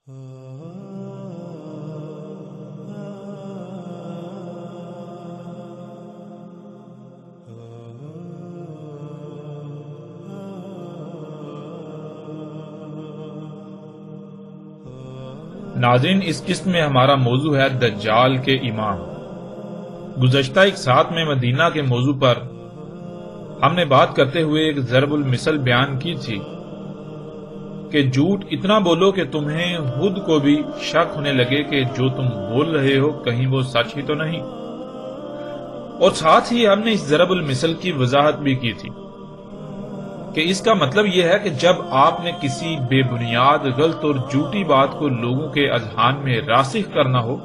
ناظرین، اس قسط میں ہمارا موضوع ہے دجال کے امام۔ گزشتہ ایک ساتھ میں مدینہ کے موضوع پر ہم نے بات کرتے ہوئے ایک ضرب المثل بیان کی تھی کہ جھوٹ اتنا بولو کہ تمہیں خود کو بھی شک ہونے لگے کہ جو تم بول رہے ہو کہیں وہ سچ ہی تو نہیں۔ اور ساتھ ہی ہم نے اس ضرب المثل کی وضاحت بھی کی تھی کہ اس کا مطلب یہ ہے کہ جب آپ نے کسی بے بنیاد غلط اور جھوٹی بات کو لوگوں کے اذہان میں راسخ کرنا ہو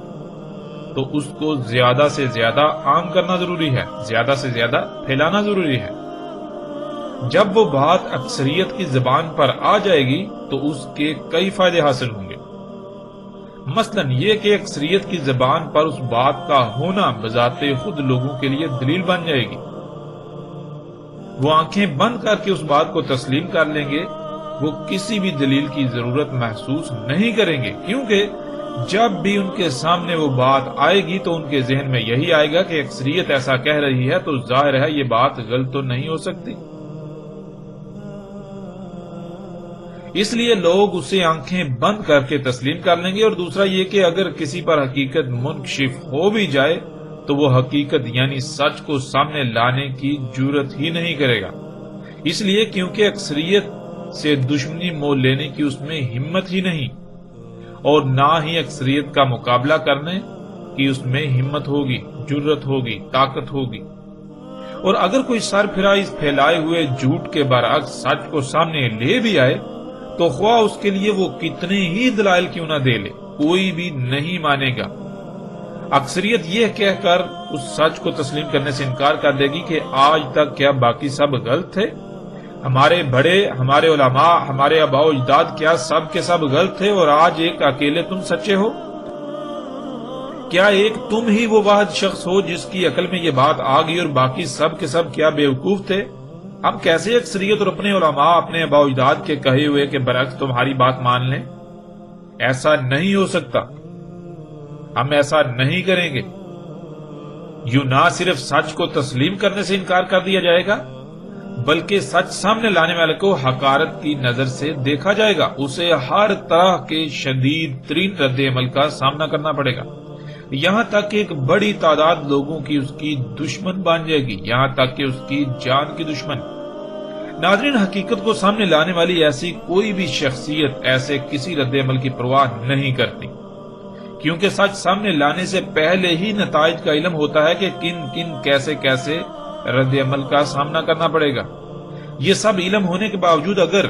تو اس کو زیادہ سے زیادہ عام کرنا ضروری ہے، زیادہ سے زیادہ پھیلانا ضروری ہے۔ جب وہ بات اکثریت کی زبان پر آ جائے گی تو اس کے کئی فائدے حاصل ہوں گے، مثلا یہ کہ اکثریت کی زبان پر اس بات کا ہونا بذات خود لوگوں کے لیے دلیل بن جائے گی۔ وہ آنکھیں بند کر کے اس بات کو تسلیم کر لیں گے، وہ کسی بھی دلیل کی ضرورت محسوس نہیں کریں گے، کیونکہ جب بھی ان کے سامنے وہ بات آئے گی تو ان کے ذہن میں یہی آئے گا کہ اکثریت ایسا کہہ رہی ہے تو ظاہر ہے یہ بات غلط تو نہیں ہو سکتی۔ اس لیے لوگ اسے آنکھیں بند کر کے تسلیم کر لیں گے۔ اور دوسرا یہ کہ اگر کسی پر حقیقت منکشف ہو بھی جائے تو وہ حقیقت یعنی سچ کو سامنے لانے کی جرات ہی نہیں کرے گا، اس لیے کیونکہ اکثریت سے دشمنی مول لینے کی اس میں ہمت ہی نہیں، اور نہ ہی اکثریت کا مقابلہ کرنے کی اس میں ہمت ہوگی، جرات ہوگی، طاقت ہوگی۔ اور اگر کوئی سر پھرا اس پھیلائے ہوئے جھوٹ کے برعکس سچ کو سامنے لے بھی آئے تو خواہ اس کے لیے وہ کتنے ہی دلائل کیوں نہ دے لے، کوئی بھی نہیں مانے گا۔ اکثریت یہ کہہ کر اس سچ کو تسلیم کرنے سے انکار کر دے گی کہ آج تک کیا باقی سب غلط تھے؟ ہمارے بڑے، ہمارے علماء، ہمارے آباء و اجداد کیا سب کے سب غلط تھے اور آج ایک اکیلے تم سچے ہو؟ کیا ایک تم ہی وہ واحد شخص ہو جس کی عقل میں یہ بات آ گئی اور باقی سب کے سب کیا بیوقوف تھے؟ ہم کیسے اکثریت اور اپنے علماء، اپنے آباء و اجداد کے کہے ہوئے کے برعکس تمہاری بات مان لیں؟ ایسا نہیں ہو سکتا، ہم ایسا نہیں کریں گے۔ یوں نہ صرف سچ کو تسلیم کرنے سے انکار کر دیا جائے گا بلکہ سچ سامنے لانے والے کو حقارت کی نظر سے دیکھا جائے گا، اسے ہر طرح کے شدید ترین رد عمل کا سامنا کرنا پڑے گا، یہاں تک کہ ایک بڑی تعداد لوگوں کی اس کی دشمن بن جائے گی، یہاں تک کہ اس کی جان کی دشمن۔ ناظرین، حقیقت کو سامنے لانے والی ایسی کوئی بھی شخصیت ایسے کسی رد عمل کی پرواہ نہیں کرتی، کیونکہ سچ سامنے لانے سے پہلے ہی نتائج کا علم ہوتا ہے کہ کن کن کیسے کیسے رد عمل کا سامنا کرنا پڑے گا۔ یہ سب علم ہونے کے باوجود اگر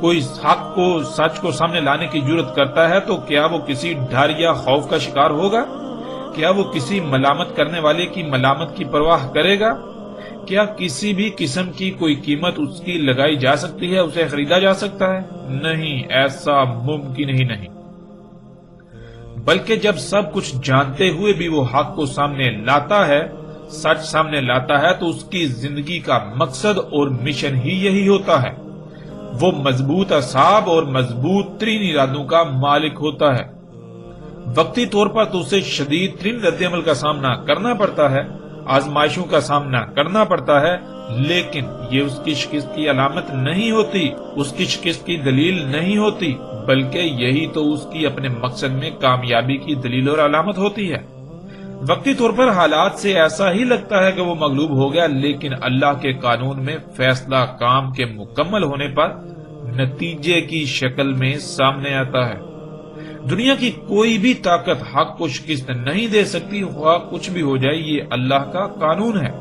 کوئی حق کو، سچ کو سامنے لانے کی جرات کرتا ہے تو کیا وہ کسی ڈر یا خوف کا شکار ہوگا؟ کیا وہ کسی ملامت کرنے والے کی ملامت کی پرواہ کرے گا؟ کیا کسی بھی قسم کی کوئی قیمت اس کی لگائی جا سکتی ہے، اسے خریدا جا سکتا ہے؟ نہیں، ایسا ممکن ہی نہیں۔ بلکہ جب سب کچھ جانتے ہوئے بھی وہ حق کو سامنے لاتا ہے، سچ سامنے لاتا ہے، تو اس کی زندگی کا مقصد اور مشن ہی یہی ہوتا ہے۔ وہ مضبوط اعصاب اور مضبوط ترین ارادوں کا مالک ہوتا ہے۔ وقتی طور پر تو اسے شدید ترین رد عمل کا سامنا کرنا پڑتا ہے، آزمائشوں کا سامنا کرنا پڑتا ہے، لیکن یہ اس کی شکست کی علامت نہیں ہوتی، اس کی شکست کی دلیل نہیں ہوتی، بلکہ یہی تو اس کی اپنے مقصد میں کامیابی کی دلیل اور علامت ہوتی ہے۔ وقتی طور پر حالات سے ایسا ہی لگتا ہے کہ وہ مغلوب ہو گیا، لیکن اللہ کے قانون میں فیصلہ کام کے مکمل ہونے پر نتیجے کی شکل میں سامنے آتا ہے۔ دنیا کی کوئی بھی طاقت حق کو شکست نہیں دے سکتی، خواہ کچھ بھی ہو جائے، یہ اللہ کا قانون ہے۔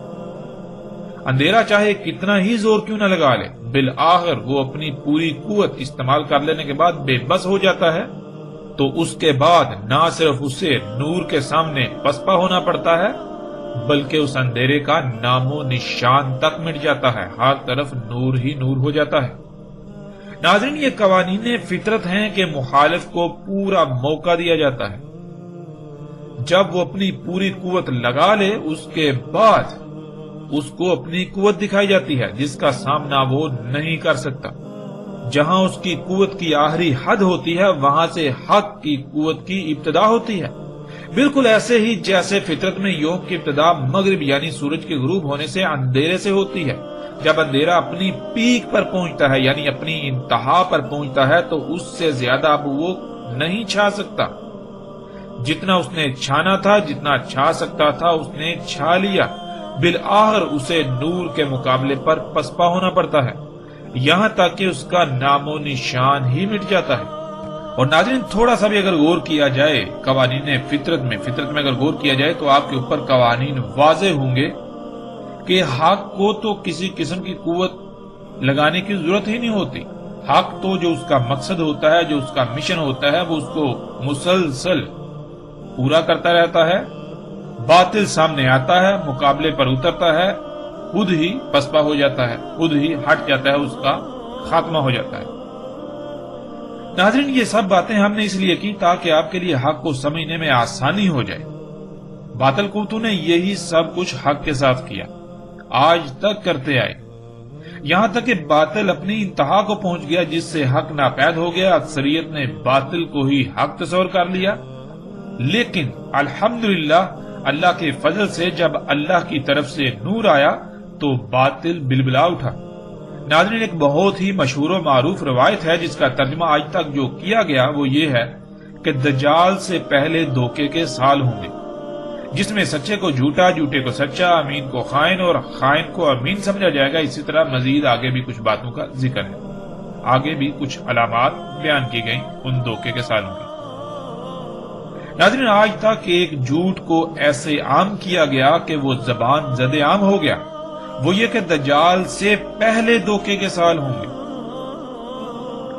اندھیرا چاہے کتنا ہی زور کیوں نہ لگا لے، بالآخر وہ اپنی پوری قوت استعمال کر لینے کے بعد بے بس ہو جاتا ہے، تو اس کے بعد نہ صرف اسے نور کے سامنے پسپا ہونا پڑتا ہے بلکہ اس اندھیرے کا نام و نشان تک مٹ جاتا ہے، ہر طرف نور ہی نور ہو جاتا ہے۔ ناظرین، یہ قوانین فطرت ہیں کہ مخالف کو پورا موقع دیا جاتا ہے، جب وہ اپنی پوری قوت لگا لے اس کے بعد اس کو اپنی قوت دکھائی جاتی ہے جس کا سامنا وہ نہیں کر سکتا۔ جہاں اس کی قوت کی آخری حد ہوتی ہے وہاں سے حق کی قوت کی ابتدا ہوتی ہے۔ بالکل ایسے ہی جیسے فطرت میں یوم کی ابتدا مغرب یعنی سورج کے غروب ہونے سے اندھیرے سے ہوتی ہے۔ جب اندھیرا اپنی پیک پر پہنچتا ہے یعنی اپنی انتہا پر پہنچتا ہے تو اس سے زیادہ اب وہ نہیں چھا سکتا۔ جتنا اس نے چھانا تھا، جتنا چھا سکتا تھا اس نے چھا لیا، بالآخر اسے نور کے مقابلے پر پسپا ہونا پڑتا ہے، یہاں تک کہ اس کا نام و نشان ہی مٹ جاتا ہے۔ اور ناظرین تھوڑا سا بھی اگر غور کیا جائے قوانین فطرت میں اگر غور کیا جائے تو آپ کے اوپر قوانین واضح ہوں گے کہ حق کو تو کسی قسم کی قوت لگانے کی ضرورت ہی نہیں ہوتی۔ حق تو جو اس کا مقصد ہوتا ہے، جو اس کا مشن ہوتا ہے، وہ اس کو مسلسل پورا کرتا رہتا ہے۔ باطل سامنے آتا ہے، مقابلے پر اترتا ہے، خود ہی پسپا ہو جاتا ہے، خود ہی ہٹ جاتا ہے، اس کا خاتمہ ہو جاتا ہے۔ ناظرین یہ سب باتیں ہم نے اس لیے کی تاکہ آپ کے لیے حق کو سمجھنے میں آسانی ہو جائے۔ باطل قوتوں نے یہی سب کچھ حق کے ساتھ کیا، آج تک کرتے آئے، یہاں تک کہ باطل اپنی انتہا کو پہنچ گیا جس سے حق ناپید ہو گیا۔ اکثریت نے باطل کو ہی حق تصور کر لیا، لیکن الحمدللہ اللہ کے فضل سے جب اللہ کی طرف سے نور آیا تو باطل بلبلا اٹھا۔ ناظرین ایک بہت ہی مشہور و معروف روایت ہے جس کا ترجمہ آج تک جو کیا گیا وہ یہ ہے کہ دجال سے پہلے دھوکے کے سال ہوں گے جس میں سچے کو جھوٹا، جھوٹے کو سچا، امین کو خائن اور خائن کو امین سمجھا جائے گا۔ اسی طرح مزید آگے بھی کچھ باتوں کا ذکر ہے، آگے بھی کچھ علامات بیان کی گئیں ان دھوکے کے سالوں کی۔ ناظرین آج تک ایک جھوٹ کو ایسے عام کیا گیا کہ وہ زبان زد عام ہو گیا، وہ یہ کہ دجال سے پہلے دھوکے کے سال ہوں گے۔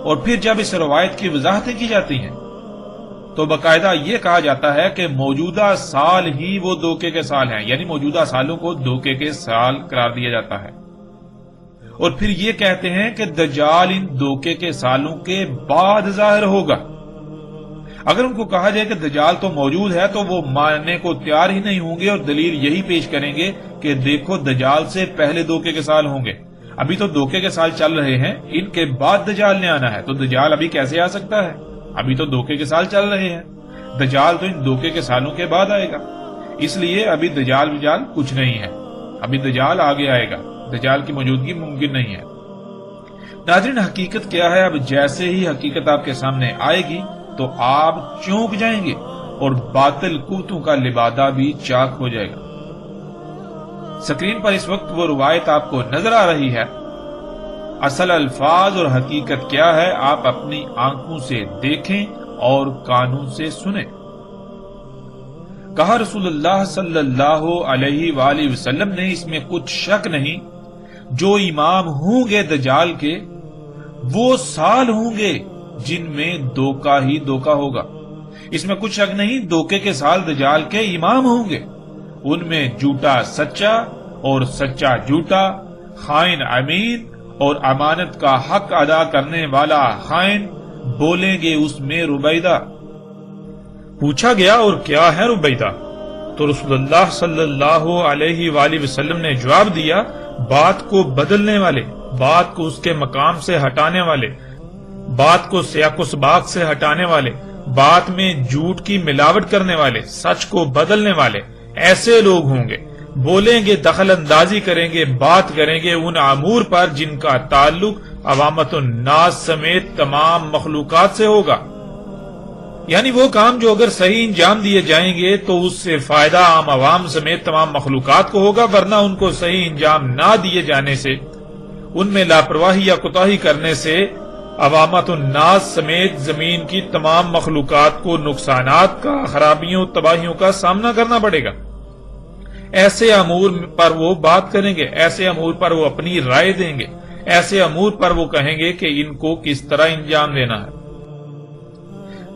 اور پھر جب اس روایت کی وضاحتیں کی جاتی ہیں تو باقاعدہ یہ کہا جاتا ہے کہ موجودہ سال ہی وہ دھوکے کے سال ہیں، یعنی موجودہ سالوں کو دھوکے کے سال قرار دیا جاتا ہے۔ اور پھر یہ کہتے ہیں کہ دجال ان دھوکے کے سالوں کے بعد ظاہر ہوگا۔ اگر ان کو کہا جائے کہ دجال تو موجود ہے تو وہ ماننے کو تیار ہی نہیں ہوں گے اور دلیل یہی پیش کریں گے کہ دیکھو دجال سے پہلے دھوکے کے سال ہوں گے، ابھی تو دھوکے کے سال چل رہے ہیں، ان کے بعد دجال نے آنا ہے، تو دجال ابھی کیسے آ سکتا ہے؟ ابھی تو دھوکے کے سال چل رہے ہیں، دجال تو ان دھوکے کے سالوں کے بعد آئے گا، اس لیے ابھی دجال کچھ نہیں ہے، ابھی دجال آگے آئے گا، دجال کی موجودگی ممکن نہیں ہے۔ ناظرین حقیقت کیا ہے؟ اب جیسے ہی حقیقت آپ کے سامنے آئے گی تو آپ چونک جائیں گے اور باطل قوتوں کا لبادہ بھی چاک ہو جائے گا۔ سکرین پر اس وقت وہ روایت آپ کو نظر آ رہی ہے، اصل الفاظ اور حقیقت کیا ہے آپ اپنی آنکھوں سے دیکھیں اور کانوں سے سنیں۔ کہا رسول اللہ صلی اللہ علیہ وآلہ وسلم نے اس میں کچھ شک نہیں جو امام ہوں گے دجال کے وہ سال ہوں گے جن میں دھوکہ ہی دھوکہ ہوگا۔ اس میں کچھ شک نہیں دھوکے کے سال دجال کے امام ہوں گے، ان میں جھوٹا سچا اور سچا جھوٹا، خائن امین اور امانت کا حق ادا کرنے والا خائن بولیں گے اس میں ربیدہ۔ پوچھا گیا اور کیا ہے ربیدہ؟ تو رسول اللہ صلی اللہ علیہ وآلہ وسلم نے جواب دیا، بات کو بدلنے والے، بات کو اس کے مقام سے ہٹانے والے، بات کو سیاق و سباق سے ہٹانے والے، بات میں جھوٹ کی ملاوٹ کرنے والے، سچ کو بدلنے والے، ایسے لوگ ہوں گے، بولیں گے، دخل اندازی کریں گے، بات کریں گے ان امور پر جن کا تعلق عوامت الناس سمیت تمام مخلوقات سے ہوگا، یعنی وہ کام جو اگر صحیح انجام دیے جائیں گے تو اس سے فائدہ عام عوام سمیت تمام مخلوقات کو ہوگا، ورنہ ان کو صحیح انجام نہ دیے جانے سے، ان میں لاپرواہی یا کوتاہی کرنے سے عوامت الناس سمیت زمین کی تمام مخلوقات کو نقصانات کا، خرابیوں، تباہیوں کا سامنا کرنا پڑے گا۔ ایسے امور پر وہ بات کریں گے، ایسے امور پر وہ اپنی رائے دیں گے، ایسے امور پر وہ کہیں گے کہ ان کو کس طرح انجام دینا ہے۔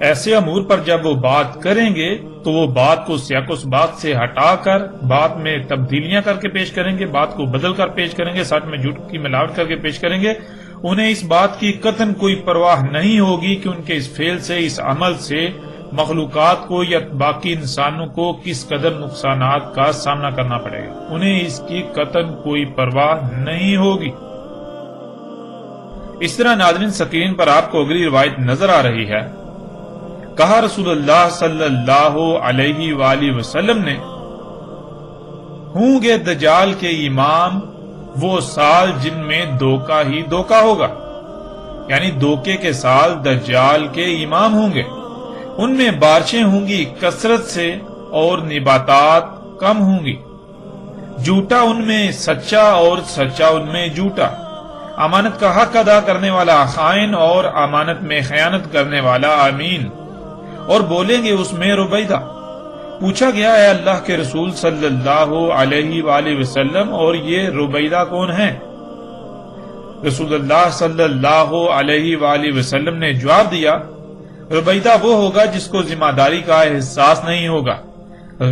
ایسے امور پر جب وہ بات کریں گے تو وہ بات کو سیاق و سباق سے ہٹا کر بات میں تبدیلیاں کر کے پیش کریں گے، بات کو بدل کر پیش کریں گے، ساتھ میں جھوٹ کی ملاوٹ کر کے پیش کریں گے۔ انہیں اس بات کی قطعاً کوئی پرواہ نہیں ہوگی کہ ان کے اس فعل سے، اس عمل سے مخلوقات کو یا باقی انسانوں کو کس قدر نقصانات کا سامنا کرنا پڑے گا، انہیں اس کی قطعاً کوئی پرواہ نہیں ہوگی۔ اس طرح ناظرین سکرین پر آپ کو اگلی روایت نظر آ رہی ہے۔ کہا رسول اللہ صلی اللہ علیہ وآلہ وسلم نے، ہوں گے دجال کے امام وہ سال جن میں دھوکہ ہی دھوکہ ہوگا، یعنی دھوکے کے سال دجال کے امام ہوں گے۔ ان میں بارشیں ہوں گی کثرت سے اور نباتات کم ہوں گی، جھوٹا ان میں سچا اور سچا ان میں جھوٹا، امانت کا حق ادا کرنے والا خائن اور امانت میں خیانت کرنے والا امین، اور بولیں گے اس میں ربیدہ۔ پوچھا گیا ہے اللہ کے رسول صلی اللہ علیہ وآلہ وسلم، اور یہ ربیدہ کون ہے؟ رسول اللہ صلی اللہ علیہ وآلہ وسلم نے جواب دیا، ربیدہ وہ ہوگا جس کو ذمہ داری کا احساس نہیں ہوگا،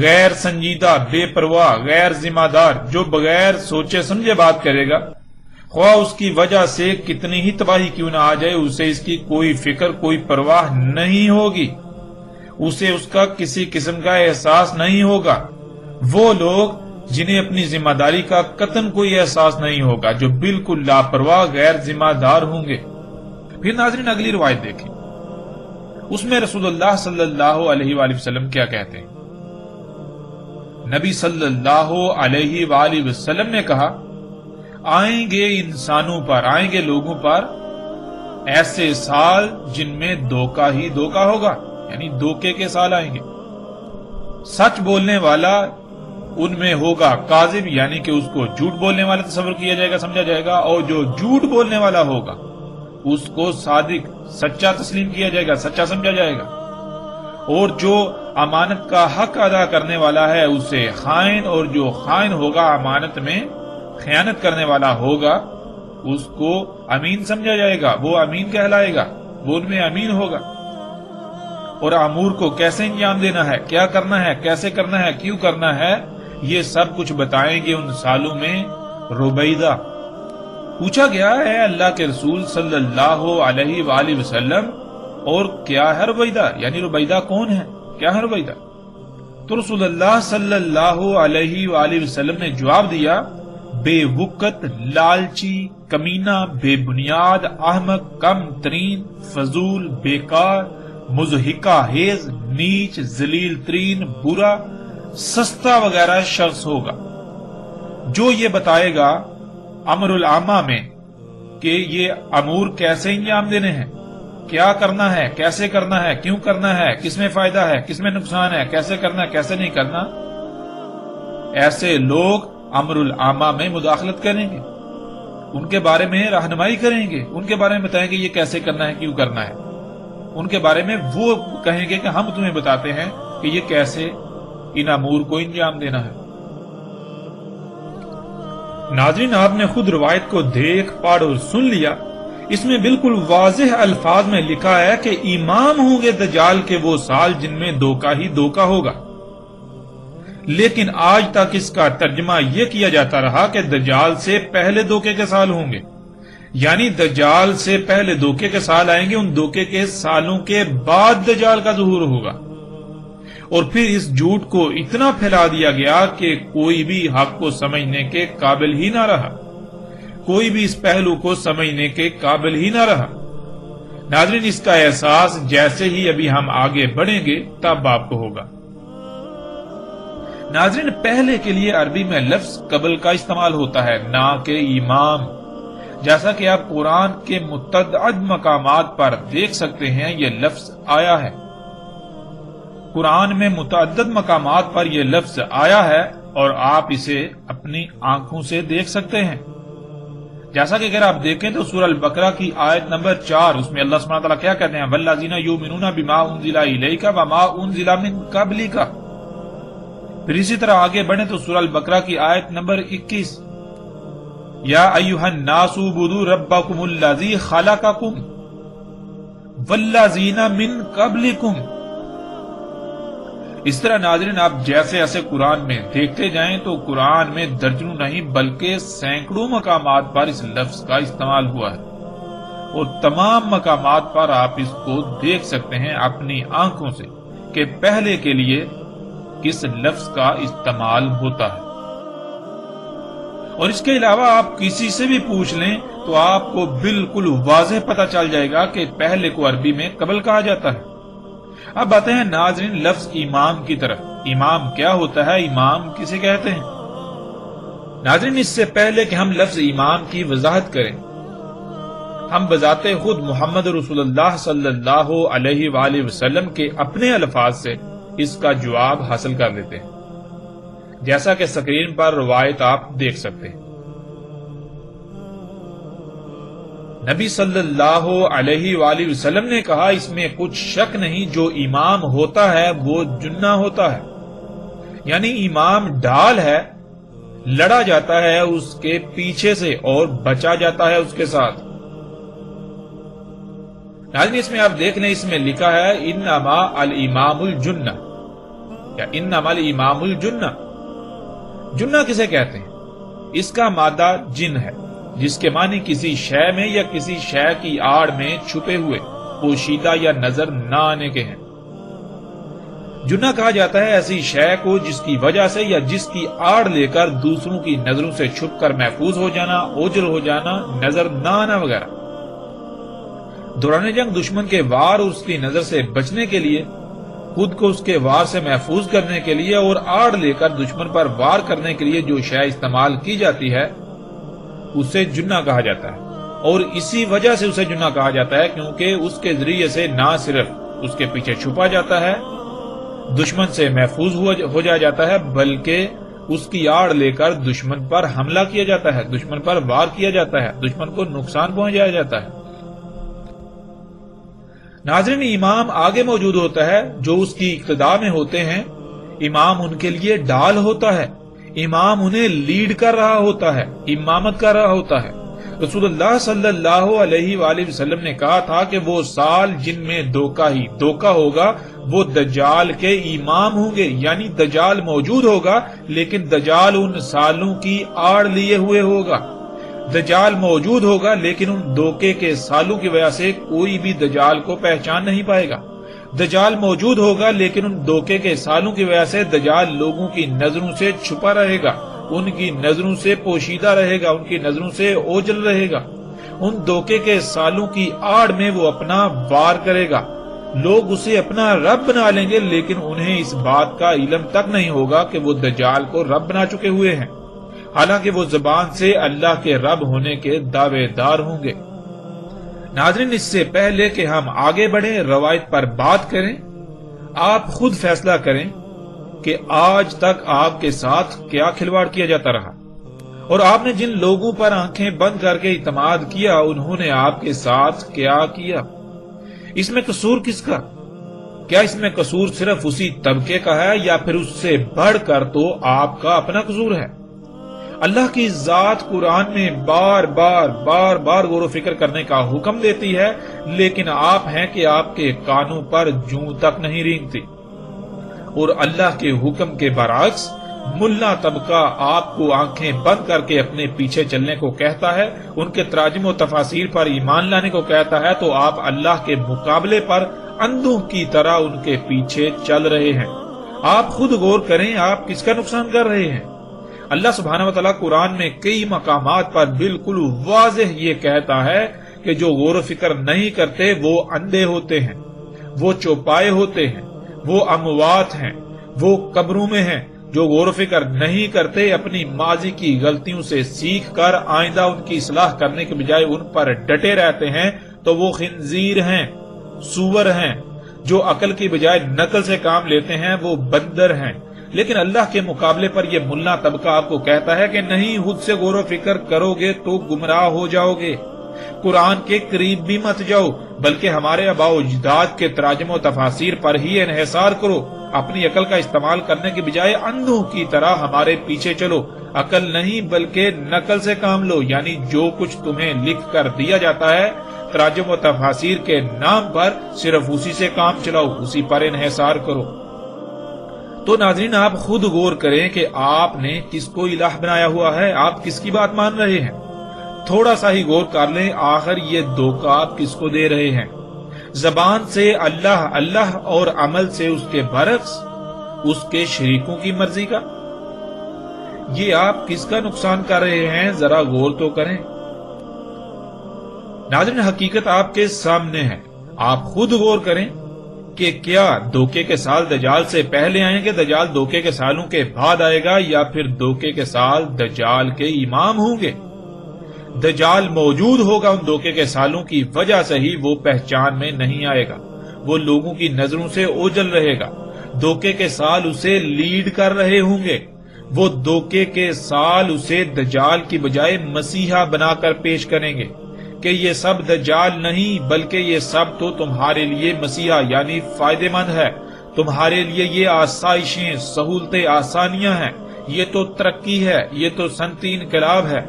غیر سنجیدہ، بے پرواہ، غیر ذمہ دار، جو بغیر سوچے سمجھے بات کرے گا، خواہ اس کی وجہ سے کتنی ہی تباہی کیوں نہ آ جائے، اسے اس کی کوئی فکر، کوئی پرواہ نہیں ہوگی، اسے اس کا کسی قسم کا احساس نہیں ہوگا۔ وہ لوگ جنہیں اپنی ذمہ داری کا قطعاً کوئی احساس نہیں ہوگا، جو بالکل لاپرواہ، غیر ذمہ دار ہوں گے۔ پھر ناظرین اگلی روایت دیکھیں، اس میں رسول اللہ صلی اللہ علیہ وآلہ وسلم کیا کہتے ہیں؟ نبی صلی اللہ علیہ وآلہ وسلم نے کہا، آئیں گے انسانوں پر، آئیں گے لوگوں پر ایسے سال جن میں دھوکہ ہی دھوکہ ہوگا، یعنی دھوکے کے سال آئیں گے۔ سچ بولنے والا ان میں ہوگا کاذب، یعنی کہ اس کو جھوٹ بولنے والا تصور کیا جائے گا، سمجھا جائے گا، اور جو جھوٹ بولنے والا ہوگا اس کو صادق، سچا تسلیم کیا جائے گا، سچا سمجھا جائے گا، اور جو امانت کا حق ادا کرنے والا ہے اسے خائن، اور جو خائن ہوگا، امانت میں خیانت کرنے والا ہوگا، اس کو امین سمجھا جائے گا، وہ امین کہلائے گا، وہ ان میں امین ہوگا۔ اور امور کو کیسے انجام دینا ہے، کیا کرنا ہے، کیسے کرنا ہے، کیوں کرنا ہے، یہ سب کچھ بتائیں گے ان سالوں میں ربیدہ۔ پوچھا گیا ہے اللہ کے رسول صلی اللہ علیہ وآلہ وسلم، اور کیا ہے ربیدہ، یعنی ربیدہ کون ہے، کیا ہے ربیدہ؟ تو رسول اللہ صلی اللہ علیہ وآلہ وسلم نے جواب دیا، بے وقت، لالچی، کمینہ، بے بنیاد، احمق، کم ترین، فضول، بیکار، مضحکہ خیز، نیچ، ذلیل ترین، برا، سستا وغیرہ شخص ہوگا، جو یہ بتائے گا امر العامہ میں کہ یہ امور کیسے انجام دینے ہیں، کیا کرنا ہے، کیسے کرنا ہے، کیوں کرنا ہے، کس میں فائدہ ہے، کس میں نقصان ہے، کیسے کرنا ہے، کیسے نہیں کرنا۔ ایسے لوگ امر العامہ میں مداخلت کریں گے، ان کے بارے میں رہنمائی کریں گے، ان کے بارے میں بتائیں گے یہ کیسے کرنا ہے، کیوں کرنا ہے، ان کے بارے میں وہ کہیں گے کہ ہم تمہیں بتاتے ہیں کہ یہ کیسے ان امور کو انجام دینا ہے۔ ناظرین آپ نے خود روایت کو دیکھ، پڑھ اور سن لیا، اس میں بالکل واضح الفاظ میں لکھا ہے کہ امام ہوں گے دجال کے وہ سال جن میں دھوکہ ہی دھوکہ ہوگا، لیکن آج تک اس کا ترجمہ یہ کیا جاتا رہا کہ دجال سے پہلے دھوکے کے سال ہوں گے، یعنی دجال سے پہلے دھوکے کے سال آئیں گے، ان دھوکے کے سالوں کے بعد دجال کا ظہور ہوگا، اور پھر اس جھوٹ کو اتنا پھیلا دیا گیا کہ کوئی بھی حق کو سمجھنے کے قابل ہی نہ رہا، کوئی بھی اس پہلو کو سمجھنے کے قابل ہی نہ رہا۔ ناظرین اس کا احساس جیسے ہی ابھی ہم آگے بڑھیں گے تب آپ کو ہوگا۔ ناظرین پہلے کے لیے عربی میں لفظ قبل کا استعمال ہوتا ہے، نہ کہ امام، جیسا کہ آپ قرآن کے متعدد مقامات پر دیکھ سکتے ہیں یہ لفظ آیا ہے، قرآن میں متعدد مقامات پر یہ لفظ آیا ہے، اور آپ اسے اپنی آنکھوں سے دیکھ سکتے ہیں۔ جیسا کہ اگر آپ دیکھیں تو سورہ البقرہ کی آیت نمبر 4، اس میں اللہ سبحانہ وتعالیٰ کیا کہتے ہیں، وَالَّذِينَ يُؤْمِنُونَ بِمَا أُنزِلَ إِلَيْكَ وَمَا أُنزِلَ مِن قَبْلِكَ۔ پھر اسی طرح آگے بڑھیں تو سورہ البقرہ کی آیت نمبر 21، یا ایھا الناس اعبدوا ربکم الذی خلقکم والذین من قبلکم۔ اس طرح ناظرین آپ جیسے ایسے قرآن میں دیکھتے جائیں تو قرآن میں درجنوں نہیں بلکہ سینکڑوں مقامات پر اس لفظ کا استعمال ہوا ہے، اور تمام مقامات پر آپ اس کو دیکھ سکتے ہیں اپنی آنکھوں سے کہ پہلے کے لیے کس لفظ کا استعمال ہوتا ہے۔ اور اس کے علاوہ آپ کسی سے بھی پوچھ لیں تو آپ کو بالکل واضح پتہ چل جائے گا کہ پہلے کو عربی میں قبل کہا جاتا ہے۔ اب آتے ہیں ناظرین لفظ امام کی طرف۔ امام کیا ہوتا ہے؟ امام کسے کہتے ہیں؟ ناظرین اس سے پہلے کہ ہم لفظ امام کی وضاحت کریں، ہم بذات خود محمد رسول اللہ صلی اللہ علیہ وآلہ وسلم کے اپنے الفاظ سے اس کا جواب حاصل کر لیتے ہیں، جیسا کہ سکرین پر روایت آپ دیکھ سکتے ہیں۔ نبی صلی اللہ علیہ وآلہ وسلم نے کہا، اس میں کچھ شک نہیں، جو امام ہوتا ہے وہ جنہ ہوتا ہے، یعنی امام ڈھال ہے، لڑا جاتا ہے اس کے پیچھے سے اور بچا جاتا ہے اس کے ساتھ۔ ناظرین اس میں آپ دیکھ لیں، اس میں لکھا ہے انما الامام الجنہ یا انما الامام الجنہ۔ جنہ کسے کہتے ہیں؟ اس کا مادہ جن ہے، جس کے معنی کسی شے میں یا کسی شے کی آڑ میں چھپے ہوئے، پوشیدہ یا نظر نہ آنے کے ہیں۔ جنہ کہا جاتا ہے ایسی شے کو جس کی وجہ سے یا جس کی آڑ لے کر دوسروں کی نظروں سے چھپ کر محفوظ ہو جانا، اوجل ہو جانا، نظر نہ آنا وغیرہ۔ دوران جنگ دشمن کے وار اس کی نظر سے بچنے کے لیے، خود کو اس کے وار سے محفوظ کرنے کے لیے اور آڑ لے کر دشمن پر وار کرنے کے لیے جو شے استعمال کی جاتی ہے اسے جنہ کہا جاتا ہے، اور اسی وجہ سے اسے جنہ کہا جاتا ہے کیونکہ اس کے ذریعے سے نہ صرف اس کے پیچھے چھپا جاتا ہے، دشمن سے محفوظ ہو جاتا ہے، بلکہ اس کی آڑ لے کر دشمن پر حملہ کیا جاتا ہے، دشمن پر وار کیا جاتا ہے، دشمن کو نقصان پہنچایا جاتا ہے۔ ناظرین امام آگے موجود ہوتا ہے، جو اس کی اقتداء میں ہوتے ہیں، امام ان کے لیے ڈال ہوتا ہے، امام انہیں لیڈ کر رہا ہوتا ہے، امامت کر رہا ہوتا ہے۔ رسول اللہ صلی اللہ علیہ وآلہ وسلم نے کہا تھا کہ وہ سال جن میں دھوکہ ہی دھوکہ ہوگا وہ دجال کے امام ہوں گے، یعنی دجال موجود ہوگا لیکن دجال ان سالوں کی آڑ لیے ہوئے ہوگا۔ دجال موجود ہوگا لیکن ان دھوکے کے سالوں کی وجہ سے کوئی بھی دجال کو پہچان نہیں پائے گا۔ دجال موجود ہوگا لیکن ان دھوکے کے سالوں کی وجہ سے دجال لوگوں کی نظروں سے چھپا رہے گا، ان کی نظروں سے پوشیدہ رہے گا، ان کی نظروں سے اوجل رہے گا۔ ان دھوکے کے سالوں کی آڑ میں وہ اپنا وار کرے گا، لوگ اسے اپنا رب بنا لیں گے لیکن انہیں اس بات کا علم تک نہیں ہوگا کہ وہ دجال کو رب بنا چکے ہوئے ہیں، حالانکہ وہ زبان سے اللہ کے رب ہونے کے دعوے دار ہوں گے۔ ناظرین اس سے پہلے کہ ہم آگے بڑھیں، روایت پر بات کریں، آپ خود فیصلہ کریں کہ آج تک آپ کے ساتھ کیا کھلواڑ کیا جاتا رہا، اور آپ نے جن لوگوں پر آنکھیں بند کر کے اعتماد کیا انہوں نے آپ کے ساتھ کیا کیا۔ اس میں قصور کس کا؟ کیا اس میں قصور صرف اسی طبقے کا ہے یا پھر اس سے بڑھ کر تو آپ کا اپنا قصور ہے؟ اللہ کی ذات قرآن میں بار بار غور و فکر کرنے کا حکم دیتی ہے، لیکن آپ ہیں کہ آپ کے کانوں پر جوں تک نہیں رینگتی، اور اللہ کے حکم کے برعکس ملا طبقہ آپ کو آنکھیں بند کر کے اپنے پیچھے چلنے کو کہتا ہے، ان کے تراجم و تفاسیر پر ایمان لانے کو کہتا ہے، تو آپ اللہ کے مقابلے پر اندھوں کی طرح ان کے پیچھے چل رہے ہیں۔ آپ خود غور کریں، آپ کس کا نقصان کر رہے ہیں؟ اللہ سبحانہ وتعالی قرآن میں کئی مقامات پر بالکل واضح یہ کہتا ہے کہ جو غور و فکر نہیں کرتے وہ اندھے ہوتے ہیں، وہ چوپائے ہوتے ہیں، وہ اموات ہیں، وہ قبروں میں ہیں۔ جو غور و فکر نہیں کرتے اپنی ماضی کی غلطیوں سے سیکھ کر آئندہ ان کی اصلاح کرنے کے بجائے ان پر ڈٹے رہتے ہیں تو وہ خنزیر ہیں، سور ہیں۔ جو عقل کی بجائے نقل سے کام لیتے ہیں وہ بندر ہیں۔ لیکن اللہ کے مقابلے پر یہ ملا طبقہ آپ کو کہتا ہے کہ نہیں، خود سے غور و فکر کرو گے تو گمراہ ہو جاؤ گے، قرآن کے قریب بھی مت جاؤ، بلکہ ہمارے آباء و اجداد کے تراجم و تفاسیر پر ہی انحصار کرو۔ اپنی عقل کا استعمال کرنے کے بجائے اندھوں کی طرح ہمارے پیچھے چلو۔ عقل نہیں بلکہ نقل سے کام لو، یعنی جو کچھ تمہیں لکھ کر دیا جاتا ہے تراجم و تفاسیر کے نام پر صرف اسی سے کام چلاؤ، اسی پر انحصار کرو۔ تو ناظرین آپ خود غور کریں کہ آپ نے کس کو الہ بنایا ہوا ہے، آپ کس کی بات مان رہے ہیں؟ تھوڑا سا ہی غور کر لیں، آخر یہ دھوکہ آپ کس کو دے رہے ہیں؟ زبان سے اللہ اللہ اور عمل سے اس کے برعکس اس کے شریکوں کی مرضی کا۔ یہ آپ کس کا نقصان کر رہے ہیں، ذرا غور تو کریں۔ ناظرین، حقیقت آپ کے سامنے ہے، آپ خود غور کریں کہ کیا دھوکے کے سال دجال سے پہلے آئیں گے، دجال دھوکے کے سالوں کے بعد آئے گا، یا پھر دھوکے کے سال دجال کے امام ہوں گے؟ دجال موجود ہوگا، ان دھوکے کے سالوں کی وجہ سے ہی وہ پہچان میں نہیں آئے گا، وہ لوگوں کی نظروں سے اوجھل رہے گا، دھوکے کے سال اسے لیڈ کر رہے ہوں گے، وہ دھوکے کے سال اسے دجال کی بجائے مسیحا بنا کر پیش کریں گے کہ یہ سب دجال نہیں، بلکہ یہ سب تو تمہارے لیے مسیحا یعنی فائدہ مند ہے، تمہارے لیے یہ آسائشیں، سہولتیں، آسانیاں ہیں، یہ تو ترقی ہے، یہ تو صنعتی انقلاب ہے۔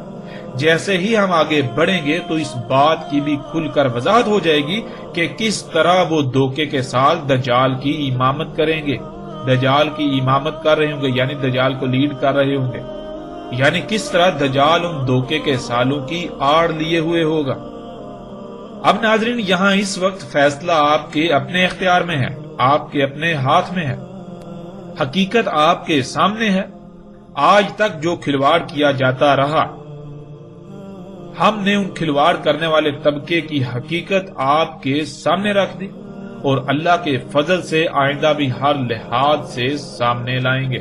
جیسے ہی ہم آگے بڑھیں گے تو اس بات کی بھی کھل کر وضاحت ہو جائے گی کہ کس طرح وہ دھوکے کے سال دجال کی امامت کریں گے، دجال کی امامت کر رہے ہوں گے، یعنی دجال کو لیڈ کر رہے ہوں گے، یعنی کس طرح دجال ان دھوکے کے سالوں کی آڑ لیے ہوئے ہوگا۔ اب ناظرین، یہاں اس وقت فیصلہ آپ کے اپنے اختیار میں ہے، آپ کے اپنے ہاتھ میں ہے، حقیقت آپ کے سامنے ہے۔ آج تک جو کھلواڑ کیا جاتا رہا، ہم نے ان کھلواڑ کرنے والے طبقے کی حقیقت آپ کے سامنے رکھ دی، اور اللہ کے فضل سے آئندہ بھی ہر لحاظ سے سامنے لائیں گے۔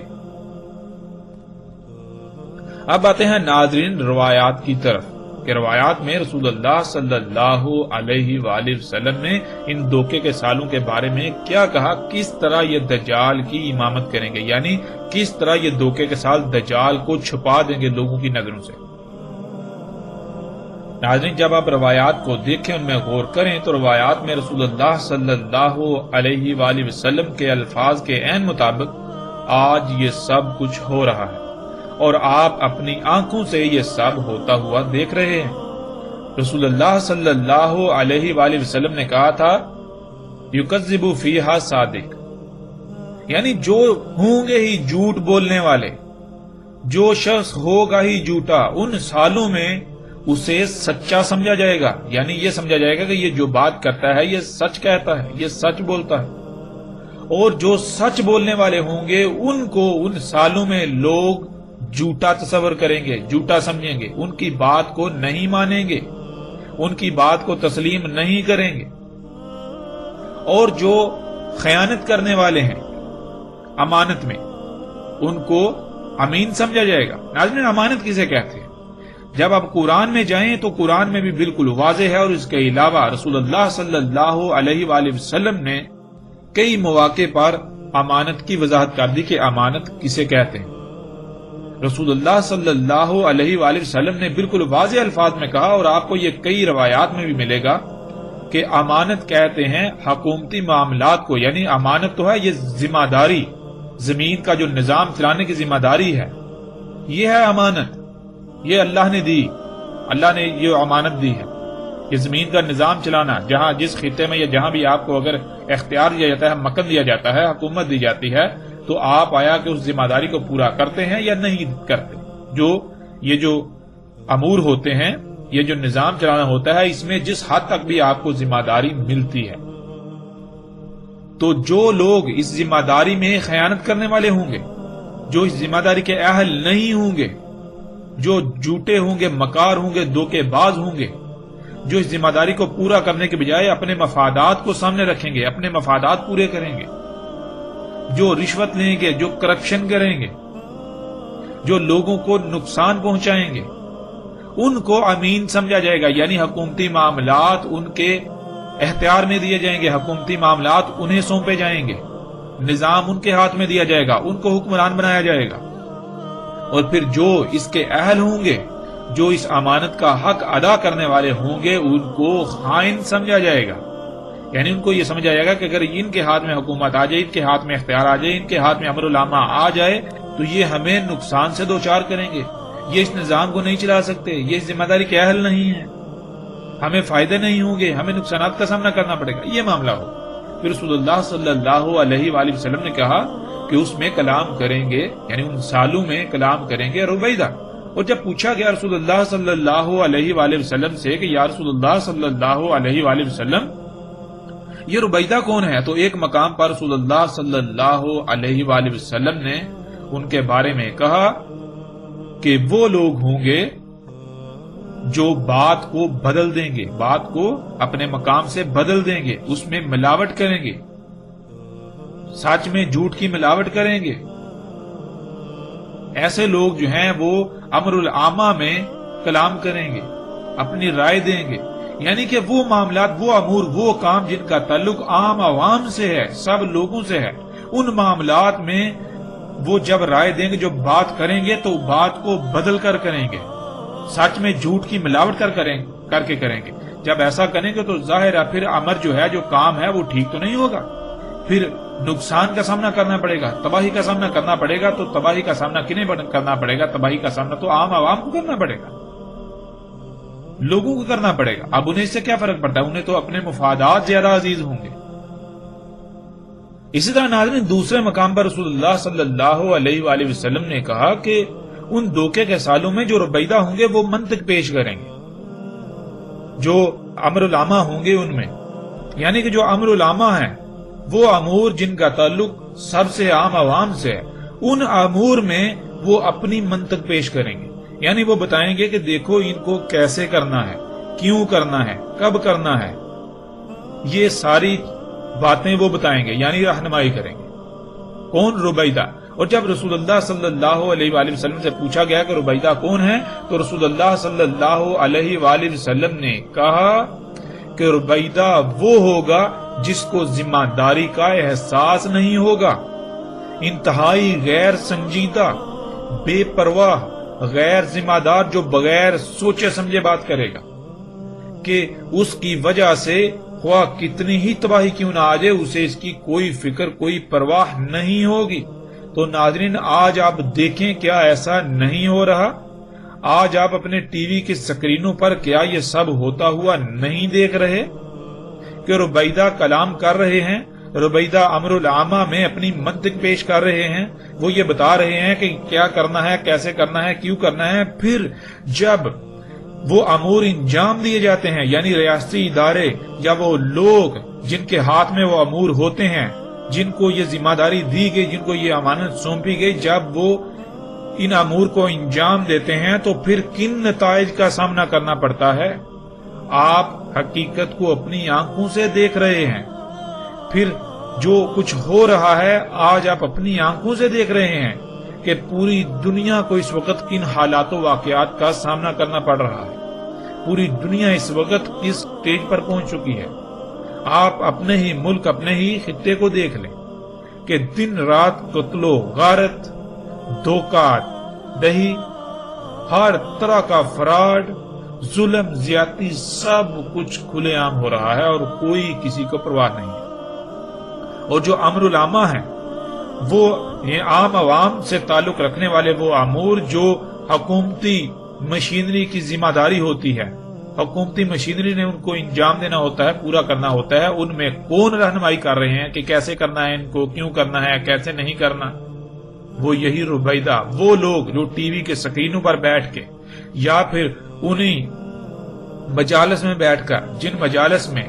اب آتے ہیں ناظرین روایات کی طرف کہ روایات میں رسول اللہ صلی اللہ علیہ وآلہ وسلم نے ان دھوکے کے سالوں کے بارے میں کیا کہا، کس طرح یہ دجال کی امامت کریں گے، یعنی کس طرح یہ دھوکے کے سال دجال کو چھپا دیں گے لوگوں کی نظروں سے۔ ناظرین، جب آپ روایات کو دیکھیں، ان میں غور کریں، تو روایات میں رسول اللہ صلی اللہ علیہ وآلہ وسلم کے الفاظ کے عین مطابق آج یہ سب کچھ ہو رہا ہے، اور آپ اپنی آنکھوں سے یہ سب ہوتا ہوا دیکھ رہے ہیں۔ رسول اللہ صلی اللہ علیہ وآلہ وسلم نے کہا تھا، یکذب فیہا صادق، یعنی جو ہوں گے ہی جھوٹ بولنے والے، جو شخص ہوگا ہی جھوٹا، ان سالوں میں اسے سچا سمجھا جائے گا، یعنی یہ سمجھا جائے گا کہ یہ جو بات کرتا ہے یہ سچ کہتا ہے، یہ سچ بولتا ہے۔ اور جو سچ بولنے والے ہوں گے ان کو ان سالوں میں لوگ جھوٹا تصور کریں گے، جھوٹا سمجھیں گے، ان کی بات کو نہیں مانیں گے، ان کی بات کو تسلیم نہیں کریں گے۔ اور جو خیانت کرنے والے ہیں امانت میں، ان کو امین سمجھا جائے گا۔ ناظرین، امانت کسے کہتے ہیں؟ جب آپ قرآن میں جائیں تو قرآن میں بھی بالکل واضح ہے، اور اس کے علاوہ رسول اللہ صلی اللہ علیہ وآلہ وسلم نے کئی مواقع پر امانت کی وضاحت کر دی کہ امانت کسے کہتے ہیں۔ رسول اللہ صلی اللہ علیہ وآلہ وسلم نے بالکل واضح الفاظ میں کہا، اور آپ کو یہ کئی روایات میں بھی ملے گا کہ امانت کہتے ہیں حکومتی معاملات کو، یعنی امانت تو ہے یہ ذمہ داری، زمین کا جو نظام چلانے کی ذمہ داری ہے، یہ ہے امانت، یہ اللہ نے دی، اللہ نے یہ امانت دی ہے، یہ زمین کا نظام چلانا، جہاں جس خطے میں یا جہاں بھی آپ کو اگر اختیار دیا جاتا ہے، مکن دیا جاتا ہے، حکومت دی جاتی ہے، تو آپ آیا کہ اس ذمہ داری کو پورا کرتے ہیں یا نہیں کرتے۔ یہ جو امور ہوتے ہیں، یہ جو نظام چلانا ہوتا ہے، اس میں جس حد تک بھی آپ کو ذمہ داری ملتی ہے، تو جو لوگ اس ذمہ داری میں خیانت کرنے والے ہوں گے، جو اس ذمہ داری کے اہل نہیں ہوں گے، جو جھوٹے ہوں گے، مکار ہوں گے، دھوکے باز ہوں گے، جو اس ذمہ داری کو پورا کرنے کے بجائے اپنے مفادات کو سامنے رکھیں گے، اپنے مفادات پورے کریں گے، جو رشوت لیں گے، جو کرپشن کریں گے، جو لوگوں کو نقصان پہنچائیں گے، ان کو امین سمجھا جائے گا، یعنی حکومتی معاملات ان کے اختیار میں دیے جائیں گے، حکومتی معاملات انہیں سونپے جائیں گے، نظام ان کے ہاتھ میں دیا جائے گا، ان کو حکمران بنایا جائے گا۔ اور پھر جو اس کے اہل ہوں گے، جو اس امانت کا حق ادا کرنے والے ہوں گے، ان کو خائن سمجھا جائے گا، یعنی ان کو یہ سمجھا جائے گا کہ اگر ان کے ہاتھ میں حکومت آ جائے، ان کے ہاتھ میں اختیار آ جائے، ان کے ہاتھ میں امر العامہ آ جائے، تو یہ ہمیں نقصان سے دوچار کریں گے، یہ اس نظام کو نہیں چلا سکتے، یہ اس ذمہ داری کے اہل نہیں ہیں، ہمیں فائدے نہیں ہوں گے، ہمیں نقصانات کا سامنا کرنا پڑے گا، یہ معاملہ ہو۔ پھر رسول اللہ صلی اللہ علیہ وآلہ وسلم نے کہا کہ اس میں کلام کریں گے، یعنی ان سالوں میں کلام کریں گے رویدہ۔ اور جب پوچھا گیا رسول اللہ صلی اللہ علیہ وآلہ وسلم سے کہ یا رسول اللہ صلی اللہ علیہ وآلہ وسلم یہ رویدہ کون ہے، تو ایک مقام پر رسول اللہ صلی اللہ علیہ وآلہ وسلم نے ان کے بارے میں کہا کہ وہ لوگ ہوں گے جو بات کو بدل دیں گے، بات کو اپنے مقام سے بدل دیں گے، اس میں ملاوٹ کریں گے، سچ میں جھوٹ کی ملاوٹ کریں گے۔ ایسے لوگ جو ہیں وہ امر العامہ میں کلام کریں گے، اپنی رائے دیں گے، یعنی کہ وہ معاملات، وہ امور، وہ کام جن کا تعلق عام عوام سے ہے، سب لوگوں سے ہے، ان معاملات میں وہ جب رائے دیں گے، جو بات کریں گے تو بات کو بدل کر کریں گے، سچ میں جھوٹ کی ملاوٹ کر کے کریں گے۔ جب ایسا کریں گے تو ظاہر ہے پھر امر جو ہے، جو کام ہے، وہ ٹھیک تو نہیں ہوگا، پھر نقصان کا سامنا کرنا پڑے گا، تباہی کا سامنا کرنا پڑے گا۔ تو تباہی کا سامنا کنہیں کرنا پڑے گا؟ تباہی کا سامنا تو عام عوام کو کرنا پڑے گا، لوگوں کو کرنا پڑے گا۔ اب انہیں اس سے کیا فرق پڑتا ہے؟ انہیں تو اپنے مفادات زیادہ عزیز ہوں گے۔ اسی طرح ناظرین، دوسرے مقام پر رسول اللہ صلی اللہ علیہ وآلہ وسلم نے کہا کہ ان دھوکے کے سالوں میں جو ربیدہ ہوں گے وہ منطق پیش کریں گے، جو امر العامہ ہوں گے ان میں، یعنی کہ جو امر العامہ ہیں، وہ امور جن کا تعلق سب سے عام عوام سے ہے، ان امور میں وہ اپنی منطق پیش کریں گے، یعنی وہ بتائیں گے کہ دیکھو ان کو کیسے کرنا ہے، کیوں کرنا ہے، کب کرنا ہے، یہ ساری باتیں وہ بتائیں گے، یعنی رہنمائی کریں گے۔ کون؟ ربیدہ۔ اور جب رسول اللہ صلی اللہ علیہ وآلہ وسلم سے پوچھا گیا کہ ربیدہ کون ہے، تو رسول اللہ صلی اللہ علیہ وآلہ وسلم نے کہا کہ ربیدہ وہ ہوگا جس کو ذمہ داری کا احساس نہیں ہوگا، انتہائی غیر سنجیدہ، بے پرواہ، غیر ذمہ دار، جو بغیر سوچے سمجھے بات کرے گا کہ اس کی وجہ سے خواہ کتنی ہی تباہی کیوں نہ آ جائے، اسے اس کی کوئی فکر، کوئی پرواہ نہیں ہوگی۔ تو ناظرین، آج آپ دیکھیں کیا ایسا نہیں ہو رہا؟ آج آپ اپنے ٹی وی کی سکرینوں پر کیا یہ سب ہوتا ہوا نہیں دیکھ رہے کہ ربیدہ کلام کر رہے ہیں، ربیدہ امر العامہ میں اپنی منطق پیش کر رہے ہیں، وہ یہ بتا رہے ہیں کہ کیا کرنا ہے، کیسے کرنا ہے، کیوں کرنا ہے۔ پھر جب وہ امور انجام دیے جاتے ہیں، یعنی ریاستی ادارے یا وہ لوگ جن کے ہاتھ میں وہ امور ہوتے ہیں، جن کو یہ ذمہ داری دی گئی، جن کو یہ امانت سونپی گئی، جب وہ ان امور کو انجام دیتے ہیں تو پھر کن نتائج کا سامنا کرنا پڑتا ہے؟ آپ حقیقت کو اپنی آنکھوں سے دیکھ رہے ہیں، پھر جو کچھ ہو رہا ہے آج آپ اپنی آنکھوں سے دیکھ رہے ہیں کہ پوری دنیا کو اس وقت کن حالات و واقعات کا سامنا کرنا پڑ رہا ہے، پوری دنیا اس وقت کس سٹیج پر پہنچ چکی ہے۔ آپ اپنے ہی ملک، اپنے ہی خطے کو دیکھ لیں کہ دن رات قتل و غارت، دھوکہ دہی، ہر طرح کا فراڈ، ظلم، زیادتی، سب کچھ کھلے عام ہو رہا ہے اور کوئی کسی کو پرواہ نہیں ہے۔ اور جو امر العامہ ہیں، وہ عام عوام سے تعلق رکھنے والے وہ امور جو حکومتی مشینری کی ذمہ داری ہوتی ہے، حکومتی مشینری نے ان کو انجام دینا ہوتا ہے، پورا کرنا ہوتا ہے، ان میں کون رہنمائی کر رہے ہیں کہ کیسے کرنا ہے، ان کو کیوں کرنا ہے، کیسے نہیں کرنا؟ وہ یہی ربیدہ، وہ لوگ جو ٹی وی کے سکرینوں پر بیٹھ کے یا پھر انہی مجالس میں بیٹھ کر، جن مجالس میں،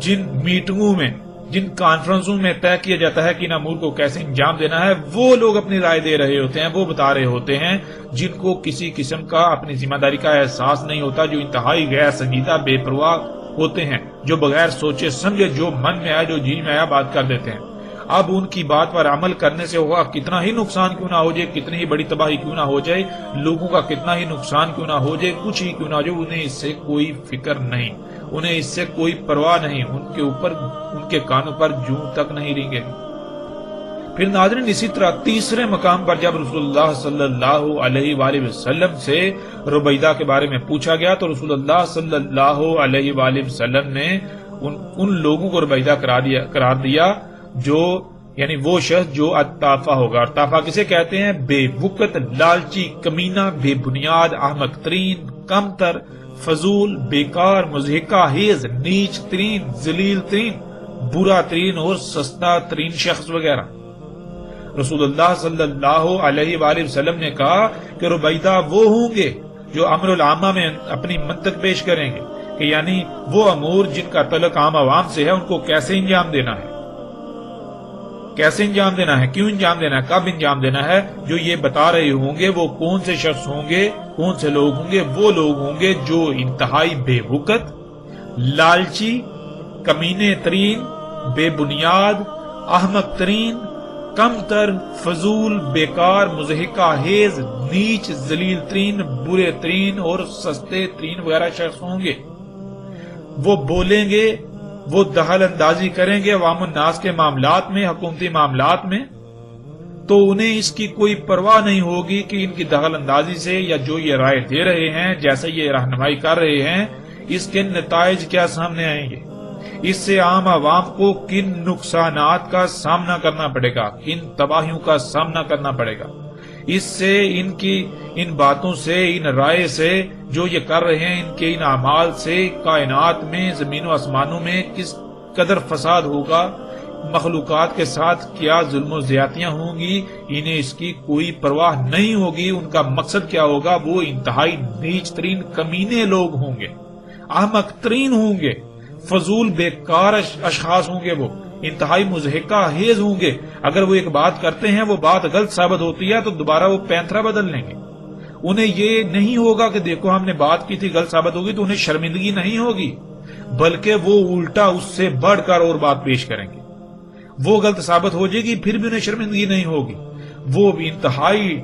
جن میٹنگوں میں، جن کانفرنسوں میں طے کیا جاتا ہے کہ ان امور کو کیسے انجام دینا ہے، وہ لوگ اپنی رائے دے رہے ہوتے ہیں، وہ بتا رہے ہوتے ہیں، جن کو کسی قسم کا اپنی ذمہ داری کا احساس نہیں ہوتا، جو انتہائی غیر سنجیدہ، بے پرواہ ہوتے ہیں، جو بغیر سوچے سمجھے، جو من میں آیا، جو جی میں آیا بات کر دیتے ہیں۔ اب ان کی بات پر عمل کرنے سے ہوگا کتنا ہی نقصان کیوں نہ ہو جائے، کتنی ہی بڑی تباہی کیوں نہ ہو جائے، لوگوں کا کتنا ہی نقصان کیوں نہ ہو جائے، کچھ ہی کیوں نہ ہو جائے، انہیں اس سے کوئی فکر نہیں، انہیں اس سے کوئی پرواہ نہیں، ان کے اوپر، ان کے کانوں پر جوں تک نہیں رینگے۔ پھر ناظرین، اسی طرح تیسرے مقام پر جب رسول اللہ صلی اللہ علیہ وآلہ وسلم سے ربیدہ کے بارے میں پوچھا گیا تو رسول اللہ صلی اللہ علیہ وآلہ وسلم نے ان لوگوں کو ربیدہ قرار دیا جو، یعنی وہ شخص جو اتافہ ہوگا۔ اتافہ کسے کہتے ہیں؟ بے وقت، لالچی، کمینہ، بے بنیاد، احمق ترین، کمتر، فضول، بیکار، مضحکہ خیز، نیچ ترین، ذلیل ترین، برا ترین اور سستا ترین شخص وغیرہ۔ رسول اللہ صلی اللہ علیہ وآلہ وسلم نے کہا کہ ربیدہ وہ ہوں گے جو امر العامہ میں اپنی منطق پیش کریں گے، کہ یعنی وہ امور جن کا تعلق عام عوام سے ہے، ان کو کیسے انجام دینا ہے۔ کیسے انجام دینا ہے، کیوں انجام دینا ہے، کب انجام دینا ہے، جو یہ بتا رہے ہوں گے وہ کون سے شخص ہوں گے، کون سے لوگ ہوں گے؟ وہ لوگ ہوں گے جو انتہائی بے وقت، لالچی، کمینے ترین، بے بنیاد، احمق ترین، کم تر، فضول، بیکار، مضحکہ خیز، نیچ، ذلیل ترین، برے ترین اور سستے ترین وغیرہ شخص ہوں گے۔ وہ بولیں گے، وہ دخل اندازی کریں گے عوام الناس کے معاملات میں، حکومتی معاملات میں، تو انہیں اس کی کوئی پرواہ نہیں ہوگی کہ ان کی دخل اندازی سے یا جو یہ رائے دے رہے ہیں، جیسے یہ رہنمائی کر رہے ہیں، اس کے نتائج کیا سامنے آئیں گے، اس سے عام عوام کو کن نقصانات کا سامنا کرنا پڑے گا، کن تباہیوں کا سامنا کرنا پڑے گا، اس سے ان باتوں سے، ان رائے سے جو یہ کر رہے ہیں، ان کے ان اعمال سے کائنات میں، زمین و آسمانوں میں کس قدر فساد ہوگا، مخلوقات کے ساتھ کیا ظلم و زیادتیاں ہوں گی، انہیں اس کی کوئی پرواہ نہیں ہوگی۔ ان کا مقصد کیا ہوگا؟ وہ انتہائی نیچ ترین کمینے لوگ ہوں گے، احمق ترین ہوں گے، فضول بیکار اشخاص ہوں گے، وہ انتہائی مضحکہ خیز ہوں گے۔ اگر وہ ایک بات کرتے ہیں، وہ بات غلط ثابت ہوتی ہے تو دوبارہ وہ پینترا بدل لیں گے۔ انہیں یہ نہیں ہوگا کہ دیکھو ہم نے بات کی تھی غلط ثابت ہوگی، تو انہیں شرمندگی نہیں ہوگی، بلکہ وہ الٹا اس سے بڑھ کر اور بات پیش کریں گے۔ وہ غلط ثابت ہو جائے گی، پھر بھی انہیں شرمندگی نہیں ہوگی، وہ بھی انتہائی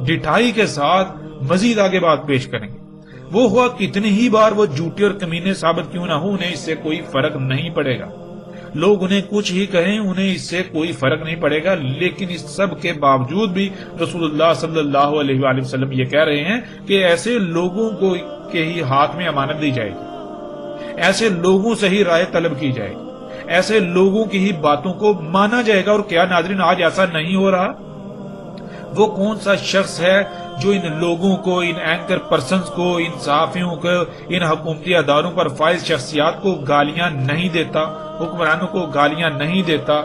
ڈٹائی کے ساتھ مزید آگے بات پیش کریں گے۔ وہ ہوا کتنی ہی بار وہ جھوٹے اور کمینے ثابت کیوں نہ ہو، انہیں اس سے کوئی فرق نہیں پڑے گا۔ لوگ انہیں کچھ ہی کہیں، انہیں اس سے کوئی فرق نہیں پڑے گا، لیکن اس سب کے باوجود بھی رسول اللہ صلی اللہ علیہ وآلہ وسلم یہ کہہ رہے ہیں کہ ایسے لوگوں کو کے ہی ہاتھ میں امانت دی جائے گی، ایسے لوگوں سے ہی رائے طلب کی جائے گی، ایسے لوگوں کی ہی باتوں کو مانا جائے گا۔ اور کیا ناظرین آج ایسا نہیں ہو رہا؟ وہ کون سا شخص ہے جو ان لوگوں کو، ان اینکر پرسنز کو، ان صحافیوں کو، ان حکومتی اداروں پر فائز شخصیات کو گالیاں نہیں دیتا، حکمرانوں کو گالیاں نہیں دیتا،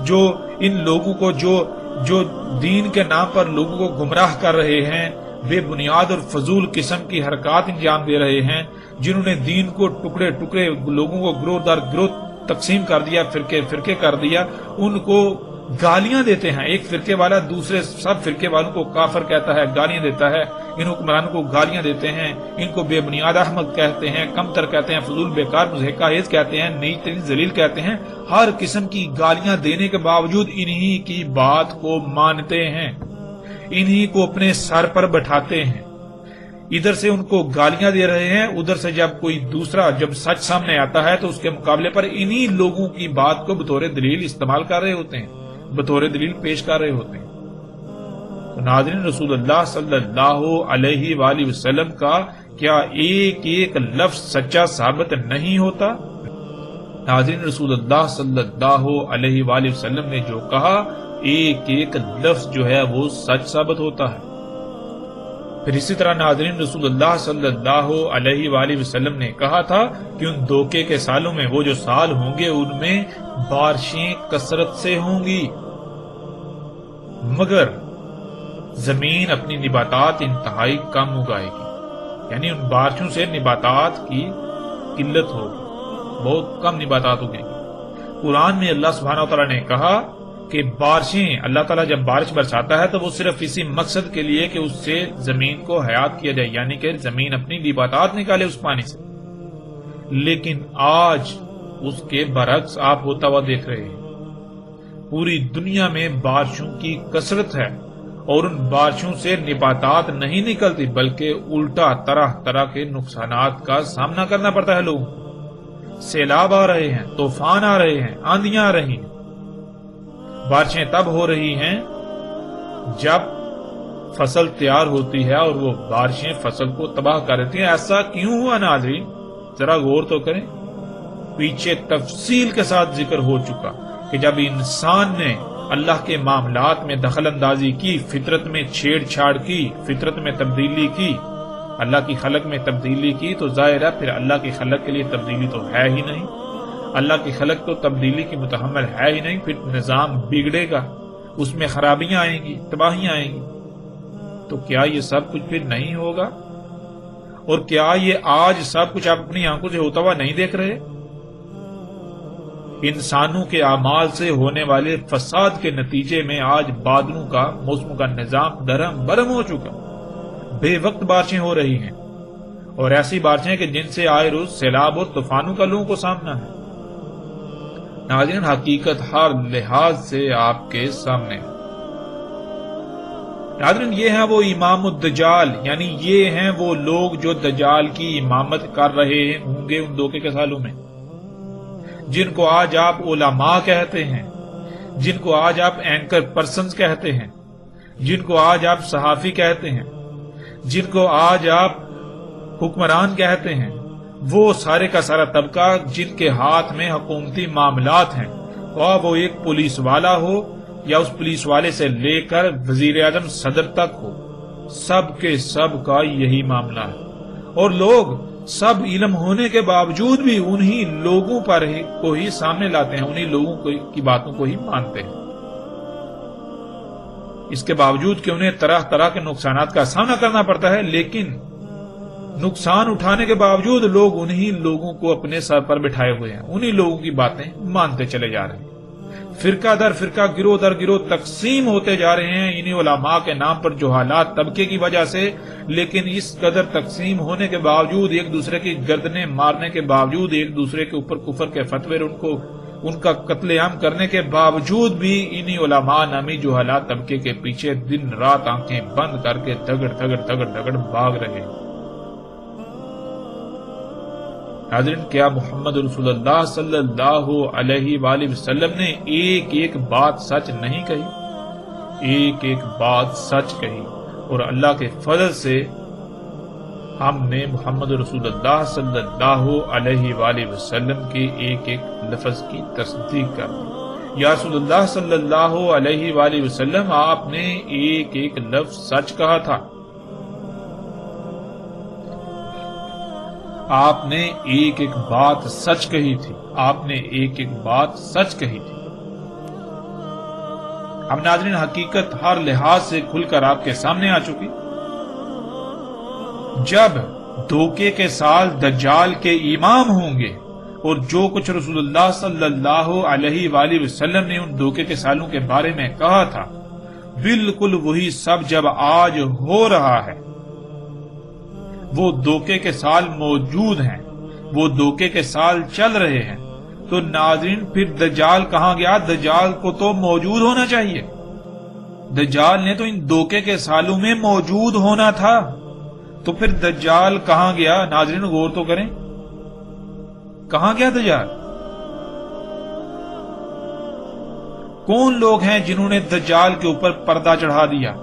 جو ان لوگوں کو جو دین کے نام پر لوگوں کو گمراہ کر رہے ہیں، بے بنیاد اور فضول قسم کی حرکات انجام دے رہے ہیں، جنہوں نے دین کو ٹکڑے ٹکڑے، لوگوں کو گروہ در گروہ تقسیم کر دیا، فرقے فرقے کر دیا، ان کو گالیاں دیتے ہیں۔ ایک فرقے والا دوسرے سب فرقے والوں کو کافر کہتا ہے، گالیاں دیتا ہے، ان حکمرانوں کو گالیاں دیتے ہیں، ان کو بے بنیاد احمق کہتے ہیں، کمتر کہتے ہیں، فضول بیکار مضحکہ خیز کہتے ہیں، نیچ ترین ذلیل کہتے ہیں۔ ہر قسم کی گالیاں دینے کے باوجود انہی کی بات کو مانتے ہیں، انہی کو اپنے سر پر بٹھاتے ہیں۔ ادھر سے ان کو گالیاں دے رہے ہیں، ادھر سے جب کوئی دوسرا جب سچ سامنے آتا ہے تو اس کے مقابلے پر انہی لوگوں کی بات کو بطور دلیل استعمال کر رہے ہوتے ہیں، بطور دلیل پیش کر رہے ہوتے ہیں۔ تو ناظرین، رسول اللہ صلی اللہ علیہ وآلہ وسلم کا کیا ایک ایک لفظ سچا ثابت نہیں ہوتا؟ ناظرین، رسول اللہ صلی اللہ علیہ وآلہ وسلم نے جو کہا، ایک ایک لفظ جو ہے وہ سچ ثابت ہوتا ہے۔ پھر اسی طرح ناظرین، رسول اللہ صلی اللہ علیہ وآلہ وسلم نے کہا تھا کہ ان دھوکے کے سالوں میں، وہ جو سال ہوں گے ان میں بارشیں کثرت سے ہوں گی، مگر زمین اپنی نباتات انتہائی کم اگائے گی، یعنی ان بارشوں سے نباتات کی قلت ہوگی، بہت کم نباتات ہوگی۔ قرآن میں اللہ سبحانہ وتعالی نے کہا کہ بارشیں، اللہ تعالیٰ جب بارش برساتا ہے تو وہ صرف اسی مقصد کے لیے کہ اس سے زمین کو حیات کیا جائے، یعنی کہ زمین اپنی نباتات نکالے اس پانی سے۔ لیکن آج اس کے برعکس آپ ہوتا ہوا دیکھ رہے ہیں، پوری دنیا میں بارشوں کی کثرت ہے اور ان بارشوں سے نباتات نہیں نکلتی، بلکہ الٹا طرح طرح کے نقصانات کا سامنا کرنا پڑتا ہے لوگوں کو۔ سیلاب آ رہے ہیں، طوفان آ رہے ہیں، آندیاں آ رہی ہیں۔ بارشیں تب ہو رہی ہیں جب فصل تیار ہوتی ہے اور وہ بارشیں فصل کو تباہ کر دیتی ہیں۔ ایسا کیوں ہوا ناظرین؟ ذرا غور تو کریں۔ پیچھے تفصیل کے ساتھ ذکر ہو چکا کہ جب انسان نے اللہ کے معاملات میں دخل اندازی کی، فطرت میں چھیڑ چھاڑ کی، فطرت میں تبدیلی کی، اللہ کی خلق میں تبدیلی کی، تو ظاہر ہے پھر اللہ کی خلق کے لیے تبدیلی تو ہے ہی نہیں، اللہ کی خلق تو تبدیلی کی متحمل ہے ہی نہیں، پھر نظام بگڑے گا، اس میں خرابیاں آئیں گی، تباہیاں آئیں گی۔ تو کیا یہ سب کچھ پھر نہیں ہوگا؟ اور کیا یہ آج سب کچھ آپ اپنی آنکھوں سے ہوتا ہوا نہیں دیکھ رہے؟ انسانوں کے اعمال سے ہونے والے فساد کے نتیجے میں آج بادلوں کا موسموں کا نظام درہم برہم ہو چکا، بے وقت بارشیں ہو رہی ہیں، اور ایسی بارشیں کہ جن سے آئے روز سیلاب اور طوفانوں کا لوگوں کو سامنا ہے۔ ناظرین، حقیقت ہر لحاظ سے آپ کے سامنے۔ ناظرین، یہ ہیں وہ امام الدجال، یعنی یہ ہیں وہ لوگ جو دجال کی امامت کر رہے ہوں گے ان دھوکے کے سالوں میں، جن کو آج آپ علماء کہتے ہیں، جن کو آج آپ اینکر پرسنز کہتے ہیں، جن کو آج آپ صحافی کہتے ہیں، جن کو آج آپ حکمران کہتے ہیں، وہ سارے کا سارا طبقہ جن کے ہاتھ میں حکومتی معاملات ہیں، خواہ وہ ایک پولیس والا ہو یا اس پولیس والے سے لے کر وزیر اعظم صدر تک ہو، سب کے سب کا یہی معاملہ ہے، اور لوگ سب علم ہونے کے باوجود بھی انہی لوگوں پر کو ہی سامنے لاتے ہیں، انہی لوگوں کی باتوں کو ہی مانتے ہیں، اس کے باوجود کہ انہیں طرح طرح کے نقصانات کا سامنا کرنا پڑتا ہے، لیکن نقصان اٹھانے کے باوجود لوگ انہی لوگوں کو اپنے سر پر بٹھائے ہوئے ہیں، انہی لوگوں کی باتیں مانتے چلے جا رہے ہیں، فرقہ در فرقہ، گروہ در گروہ تقسیم ہوتے جا رہے ہیں انہی علماء کے نام پر جو حالات طبقے کی وجہ سے، لیکن اس قدر تقسیم ہونے کے باوجود، ایک دوسرے کی گردنیں مارنے کے باوجود، ایک دوسرے کے اوپر کفر کے فتوے ان کا قتل عام کرنے کے باوجود بھی انہی علماء نامی جو حالات طبقے کے پیچھے دن رات آنکھیں بند کر کے دگڑ دگڑ دگڑ دگڑ بھاگ رہے ہیں۔ ناظرین، کیا محمد رسول اللہ صلی اللہ علیہ وآلہ وسلم نے ایک ایک بات سچ نہیں کہی؟ ایک ایک بات سچ کہی، اور اللہ کے فضل سے ہم نے محمد رسول اللہ صلی اللہ علیہ وآلہ وسلم کے ایک ایک لفظ کی تصدیق کر دی۔ یا رسول اللہ صلی اللہ علیہ وآلہ وسلم، آپ نے ایک ایک لفظ سچ کہا تھا، آپ نے ایک ایک بات سچ کہی تھی، آپ نے ایک ایک بات سچ کہی تھی۔ اب ناظرین، حقیقت ہر لحاظ سے کھل کر آپ کے سامنے آ چکی۔ جب دھوکے کے سال دجال کے امام ہوں گے، اور جو کچھ رسول اللہ صلی اللہ علیہ وآلہ وسلم نے ان دھوکے کے سالوں کے بارے میں کہا تھا، بالکل وہی سب جب آج ہو رہا ہے، وہ دھوکے کے سال موجود ہیں، وہ دھوکے کے سال چل رہے ہیں، تو ناظرین پھر دجال کہاں گیا؟ دجال کو تو موجود ہونا چاہیے، دجال نے تو ان دھوکے کے سالوں میں موجود ہونا تھا، تو پھر دجال کہاں گیا؟ ناظرین غور تو کریں، کہاں گیا دجال؟ کون لوگ ہیں جنہوں نے دجال کے اوپر پردہ چڑھا دیا؟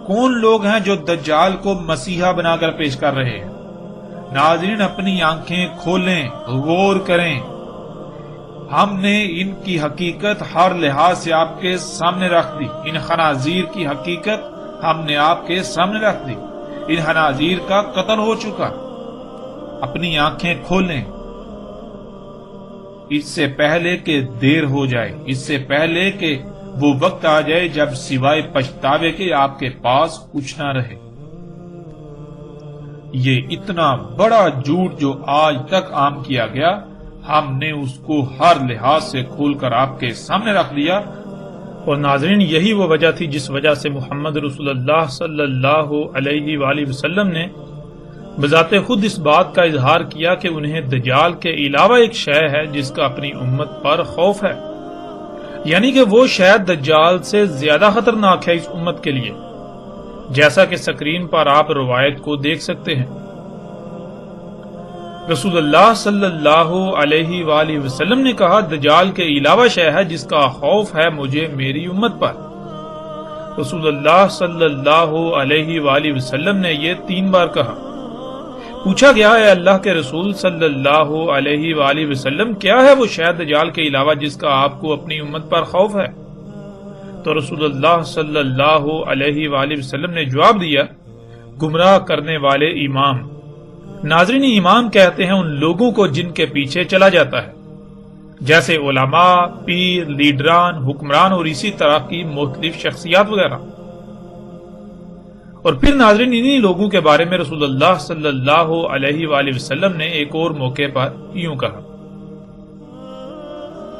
کون لوگ ہیں جو دجال کو مسیحا بنا کر پیش کر رہے ہیں؟ ناظرین اپنی آنکھیں کھولیں، غور کریں، ہم نے ان کی حقیقت ہر لحاظ سے آپ کے سامنے رکھ دی، ان خنازیر کی حقیقت ہم نے آپ کے سامنے رکھ دی، ان خنازیر کا قتل ہو چکا، اپنی آنکھیں کھولیں، اس سے پہلے کہ دیر ہو جائے، اس سے پہلے کہ وہ وقت آ جائے جب سوائے پچھتاوے کے آپ کے پاس کچھ نہ رہے۔ یہ اتنا بڑا جھوٹ جو آج تک عام کیا گیا، ہم نے اس کو ہر لحاظ سے کھول کر آپ کے سامنے رکھ دیا، اور ناظرین یہی وہ وجہ تھی جس وجہ سے محمد رسول اللہ صلی اللہ علیہ وآلہ وسلم نے بذات خود اس بات کا اظہار کیا کہ انہیں دجال کے علاوہ ایک شے ہے جس کا اپنی امت پر خوف ہے، یعنی کہ وہ شاید دجال سے زیادہ خطرناک ہے اس امت کے لیے، جیسا کہ سکرین پر آپ روایت کو دیکھ سکتے ہیں۔ رسول اللہ صلی اللہ علیہ وآلہ وسلم نے کہا، دجال کے علاوہ شے ہے جس کا خوف ہے مجھے میری امت پر۔ رسول اللہ صلی اللہ علیہ وآلہ وسلم نے یہ 3 بار کہا۔ پوچھا گیا، اے اللہ کے رسول صلی اللہ علیہ وآلہ وسلم، کیا ہے وہ شے دجال کے علاوہ جس کا آپ کو اپنی امت پر خوف ہے؟ تو رسول اللہ صلی اللہ علیہ وآلہ وسلم نے جواب دیا، گمراہ کرنے والے امام۔ ناظرین امام کہتے ہیں ان لوگوں کو جن کے پیچھے چلا جاتا ہے، جیسے علماء، پیر، لیڈران، حکمران اور اسی طرح کی مختلف شخصیات وغیرہ۔ اور پھر ناظرین انہی لوگوں کے بارے میں رسول اللہ صلی اللہ علیہ وآلہ وسلم نے ایک اور موقع پر یوں کہا،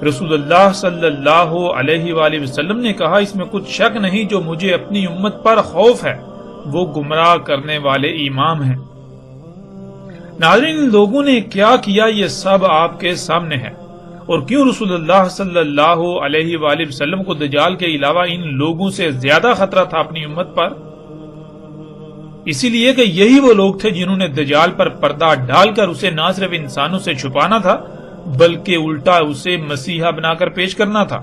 رسول اللہ صلی اللہ علیہ وآلہ وسلم نے کہا اس میں کچھ شک نہیں جو مجھے اپنی امت پر خوف ہے وہ گمراہ کرنے والے امام ہیں۔ ناظرین، ان لوگوں نے کیا کیا یہ سب آپ کے سامنے ہے، اور کیوں رسول اللہ صلی اللہ علیہ وآلہ وسلم کو دجال کے علاوہ ان لوگوں سے زیادہ خطرہ تھا اپنی امت پر؟ اسی لیے کہ یہی وہ لوگ تھے جنہوں نے دجال پر پردہ ڈال کر اسے نہ صرف انسانوں سے چھپانا تھا بلکہ الٹا اسے مسیحا بنا کر پیش کرنا تھا،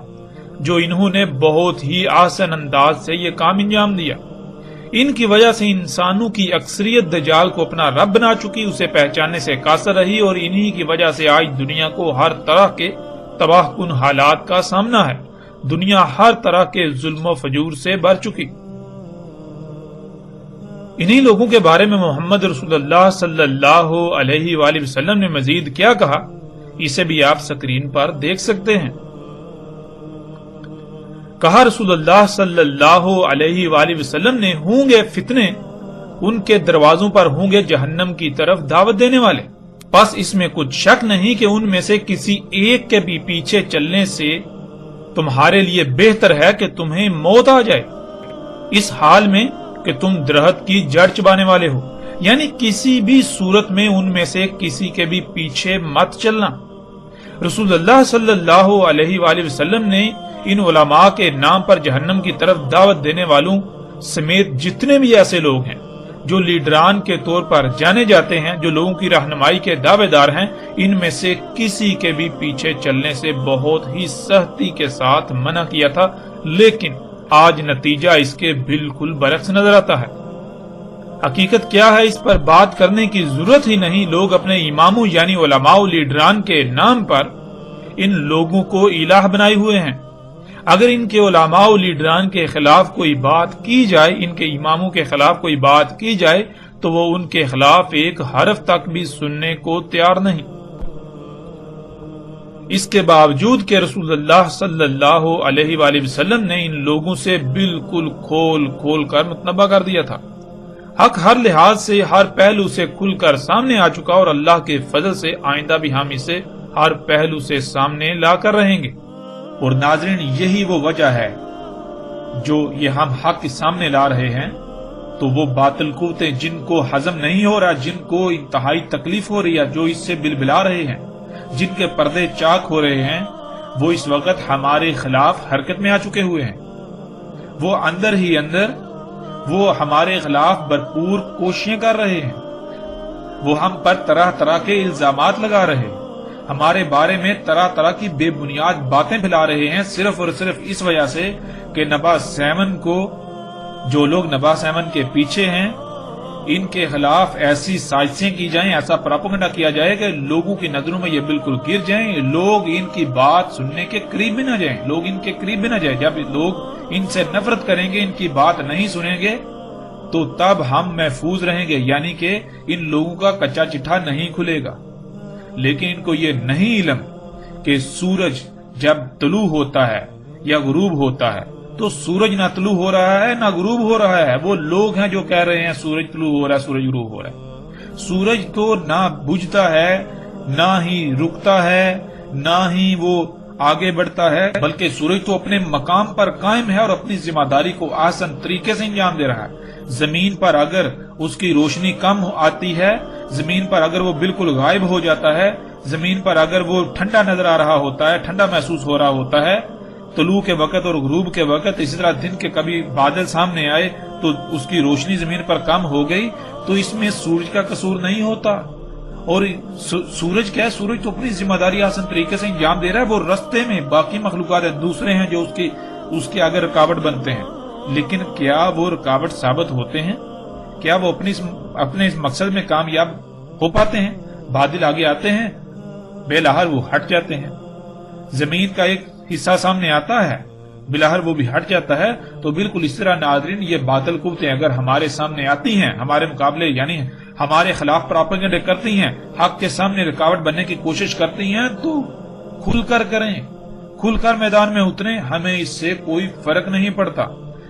جو انہوں نے بہت ہی آسان انداز سے یہ کام انجام دیا۔ ان کی وجہ سے انسانوں کی اکثریت دجال کو اپنا رب بنا چکی، اسے پہچاننے سے قاصر رہی، اور انہی کی وجہ سے آج دنیا کو ہر طرح کے تباہ کن حالات کا سامنا ہے۔ دنیا ہر طرح کے ظلم و فجور سے بھر چکی۔ انہی لوگوں کے بارے میں محمد رسول اللہ صلی اللہ علیہ وآلہ وسلم نے مزید کیا کہا، اسے بھی آپ سکرین پر دیکھ سکتے ہیں۔ کہا رسول اللہ صلی اللہ علیہ وآلہ وسلم نے، ہوں گے فتنے، ان کے دروازوں پر ہوں گے جہنم کی طرف دعوت دینے والے، پس اس میں کچھ شک نہیں کہ ان میں سے کسی ایک کے بھی پیچھے چلنے سے تمہارے لیے بہتر ہے کہ تمہیں موت آ جائے، اس حال میں کہ تم درخت کی جڑ چبانے والے ہو، یعنی کسی بھی صورت میں ان میں سے کسی کے بھی پیچھے مت چلنا۔ رسول اللہ صلی اللہ علیہ وآلہ وسلم نے ان علماء کے نام پر جہنم کی طرف دعوت دینے والوں سمیت جتنے بھی ایسے لوگ ہیں جو لیڈران کے طور پر جانے جاتے ہیں، جو لوگوں کی رہنمائی کے دعوے دار ہیں، ان میں سے کسی کے بھی پیچھے چلنے سے بہت ہی سختی کے ساتھ منع کیا تھا، لیکن آج نتیجہ اس کے بالکل برعکس نظر آتا ہے۔ حقیقت کیا ہے اس پر بات کرنے کی ضرورت ہی نہیں۔ لوگ اپنے اماموں یعنی علماء و لیڈران کے نام پر ان لوگوں کو الہ بنائے ہوئے ہیں۔ اگر ان کے علماء و لیڈران کے خلاف کوئی بات کی جائے، ان کے اماموں کے خلاف کوئی بات کی جائے تو وہ ان کے خلاف ایک حرف تک بھی سننے کو تیار نہیں۔ اس کے باوجود کہ رسول اللہ صلی اللہ علیہ وآلہ وسلم نے ان لوگوں سے بالکل کھول کھول کر متنبہ کر دیا تھا۔ حق ہر لحاظ سے، ہر پہلو سے کھل کر سامنے آ چکا، اور اللہ کے فضل سے آئندہ بھی ہم اسے ہر پہلو سے سامنے لا کر رہیں گے۔ اور ناظرین، یہی وہ وجہ ہے جو یہ ہم حق کے سامنے لا رہے ہیں، تو وہ باطل قوتیں جن کو ہضم نہیں ہو رہا، جن کو انتہائی تکلیف ہو رہی ہے، جو اس سے بلبلا رہے ہیں، جن کے پردے چاک ہو رہے ہیں، وہ اس وقت ہمارے خلاف حرکت میں آ چکے ہوئے ہیں۔ وہ اندر ہی اندر وہ ہمارے خلاف بھرپور کوششیں کر رہے ہیں، وہ ہم پر طرح طرح کے الزامات لگا رہے ہیں، ہمارے بارے میں طرح طرح کی بے بنیاد باتیں پھیلا رہے ہیں، صرف اور صرف اس وجہ سے کہ نبا سیمن کو، جو لوگ نبا سیمن کے پیچھے ہیں، ان کے خلاف ایسی سازشیں کی جائیں، ایسا پراپگنڈا کیا جائے کہ لوگوں کی نظروں میں یہ بالکل گر جائیں، لوگ ان کی بات سننے کے قریب بھی نہ جائیں، لوگ ان کے قریب بھی نہ جائیں۔ جب لوگ ان سے نفرت کریں گے، ان کی بات نہیں سنیں گے، تو تب ہم محفوظ رہیں گے، یعنی کہ ان لوگوں کا کچا چٹھا نہیں کھلے گا۔ لیکن ان کو یہ نہیں علم کہ سورج جب طلوع ہوتا ہے یا غروب ہوتا ہے تو سورج نہ طلوع ہو رہا ہے نہ غروب ہو رہا ہے۔ وہ لوگ ہیں جو کہہ رہے ہیں سورج طلوع ہو رہا ہے، سورج غروب ہو رہا ہے۔ سورج تو نہ بجھتا ہے، نہ ہی رکتا ہے، نہ ہی وہ آگے بڑھتا ہے، بلکہ سورج تو اپنے مقام پر قائم ہے اور اپنی ذمہ داری کو آسان طریقے سے انجام دے رہا ہے۔ زمین پر اگر اس کی روشنی کم آتی ہے، زمین پر اگر وہ بالکل غائب ہو جاتا ہے، زمین پر اگر وہ ٹھنڈا نظر آ رہا ہوتا ہے، ٹھنڈا محسوس ہو رہا ہوتا ہے طلوع کے وقت اور غروب کے وقت، اسی طرح دن کے کبھی بادل سامنے آئے تو اس کی روشنی زمین پر کم ہو گئی، تو اس میں سورج کا قصور نہیں ہوتا۔ اور سورج کیا ہے؟ سورج تو اپنی ذمہ داری آسان طریقے سے انجام دے رہا ہے۔ وہ رستے میں باقی مخلوقات دوسرے ہیں جو اس کے آگے رکاوٹ بنتے ہیں، لیکن کیا وہ رکاوٹ ثابت ہوتے ہیں؟ کیا وہ اپنے اس مقصد میں کامیاب ہو پاتے ہیں؟ بادل آگے آتے ہیں، بلاہر وہ ہٹ جاتے ہیں۔ زمین کا ایک حصہ سامنے آتا ہے، بلاہر وہ بھی ہٹ جاتا ہے۔ تو بالکل اس طرح ناظرین، یہ باطل قوتیں اگر ہمارے سامنے آتی ہیں، ہمارے مقابلے یعنی ہمارے خلاف پراپگنڈے کرتی ہیں، حق کے سامنے رکاوٹ بننے کی کوشش کرتی ہیں، تو کھل کر کریں، کھل کر میدان میں اتریں، ہمیں اس سے کوئی فرق نہیں پڑتا۔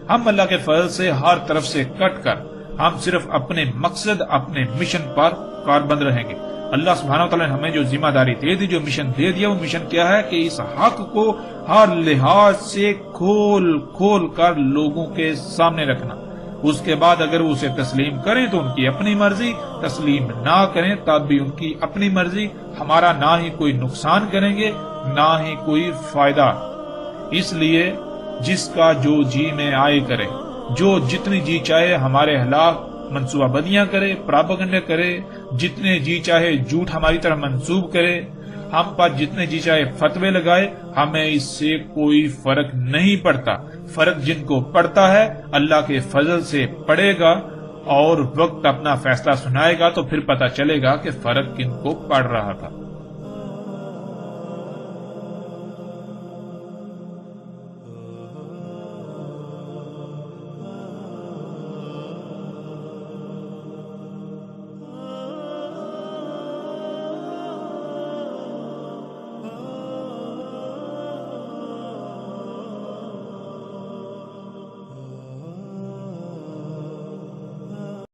ہم اللہ کے فضل سے ہر طرف سے کٹ کر ہم صرف اپنے مقصد، اپنے مشن پر کاربند رہیں گے۔ اللہ سبحانہ وتعالی نے ہمیں جو ذمہ داری دے دی، جو مشن دے دیا، وہ مشن کیا ہے کہ اس حق کو ہر لحاظ سے کھول کھول کر لوگوں کے سامنے رکھنا۔ اس کے بعد اگر وہ اسے تسلیم کریں تو ان کی اپنی مرضی، تسلیم نہ کریں تب بھی ان کی اپنی مرضی، ہمارا نہ ہی کوئی نقصان کریں گے نہ ہی کوئی فائدہ۔ اس لیے جس کا جو جی میں آئے کرے، جو جتنی جی چاہے ہمارے خلاف منصوبہ بندیاں کرے، پراپیگنڈا کرے، جتنے جی چاہے جھوٹ ہماری طرف منسوب کرے، ہم پر جتنے جی چاہے فتوے لگائے، ہمیں اس سے کوئی فرق نہیں پڑتا۔ فرق جن کو پڑتا ہے اللہ کے فضل سے پڑے گا، اور وقت اپنا فیصلہ سنائے گا تو پھر پتہ چلے گا کہ فرق کن کو پڑ رہا تھا۔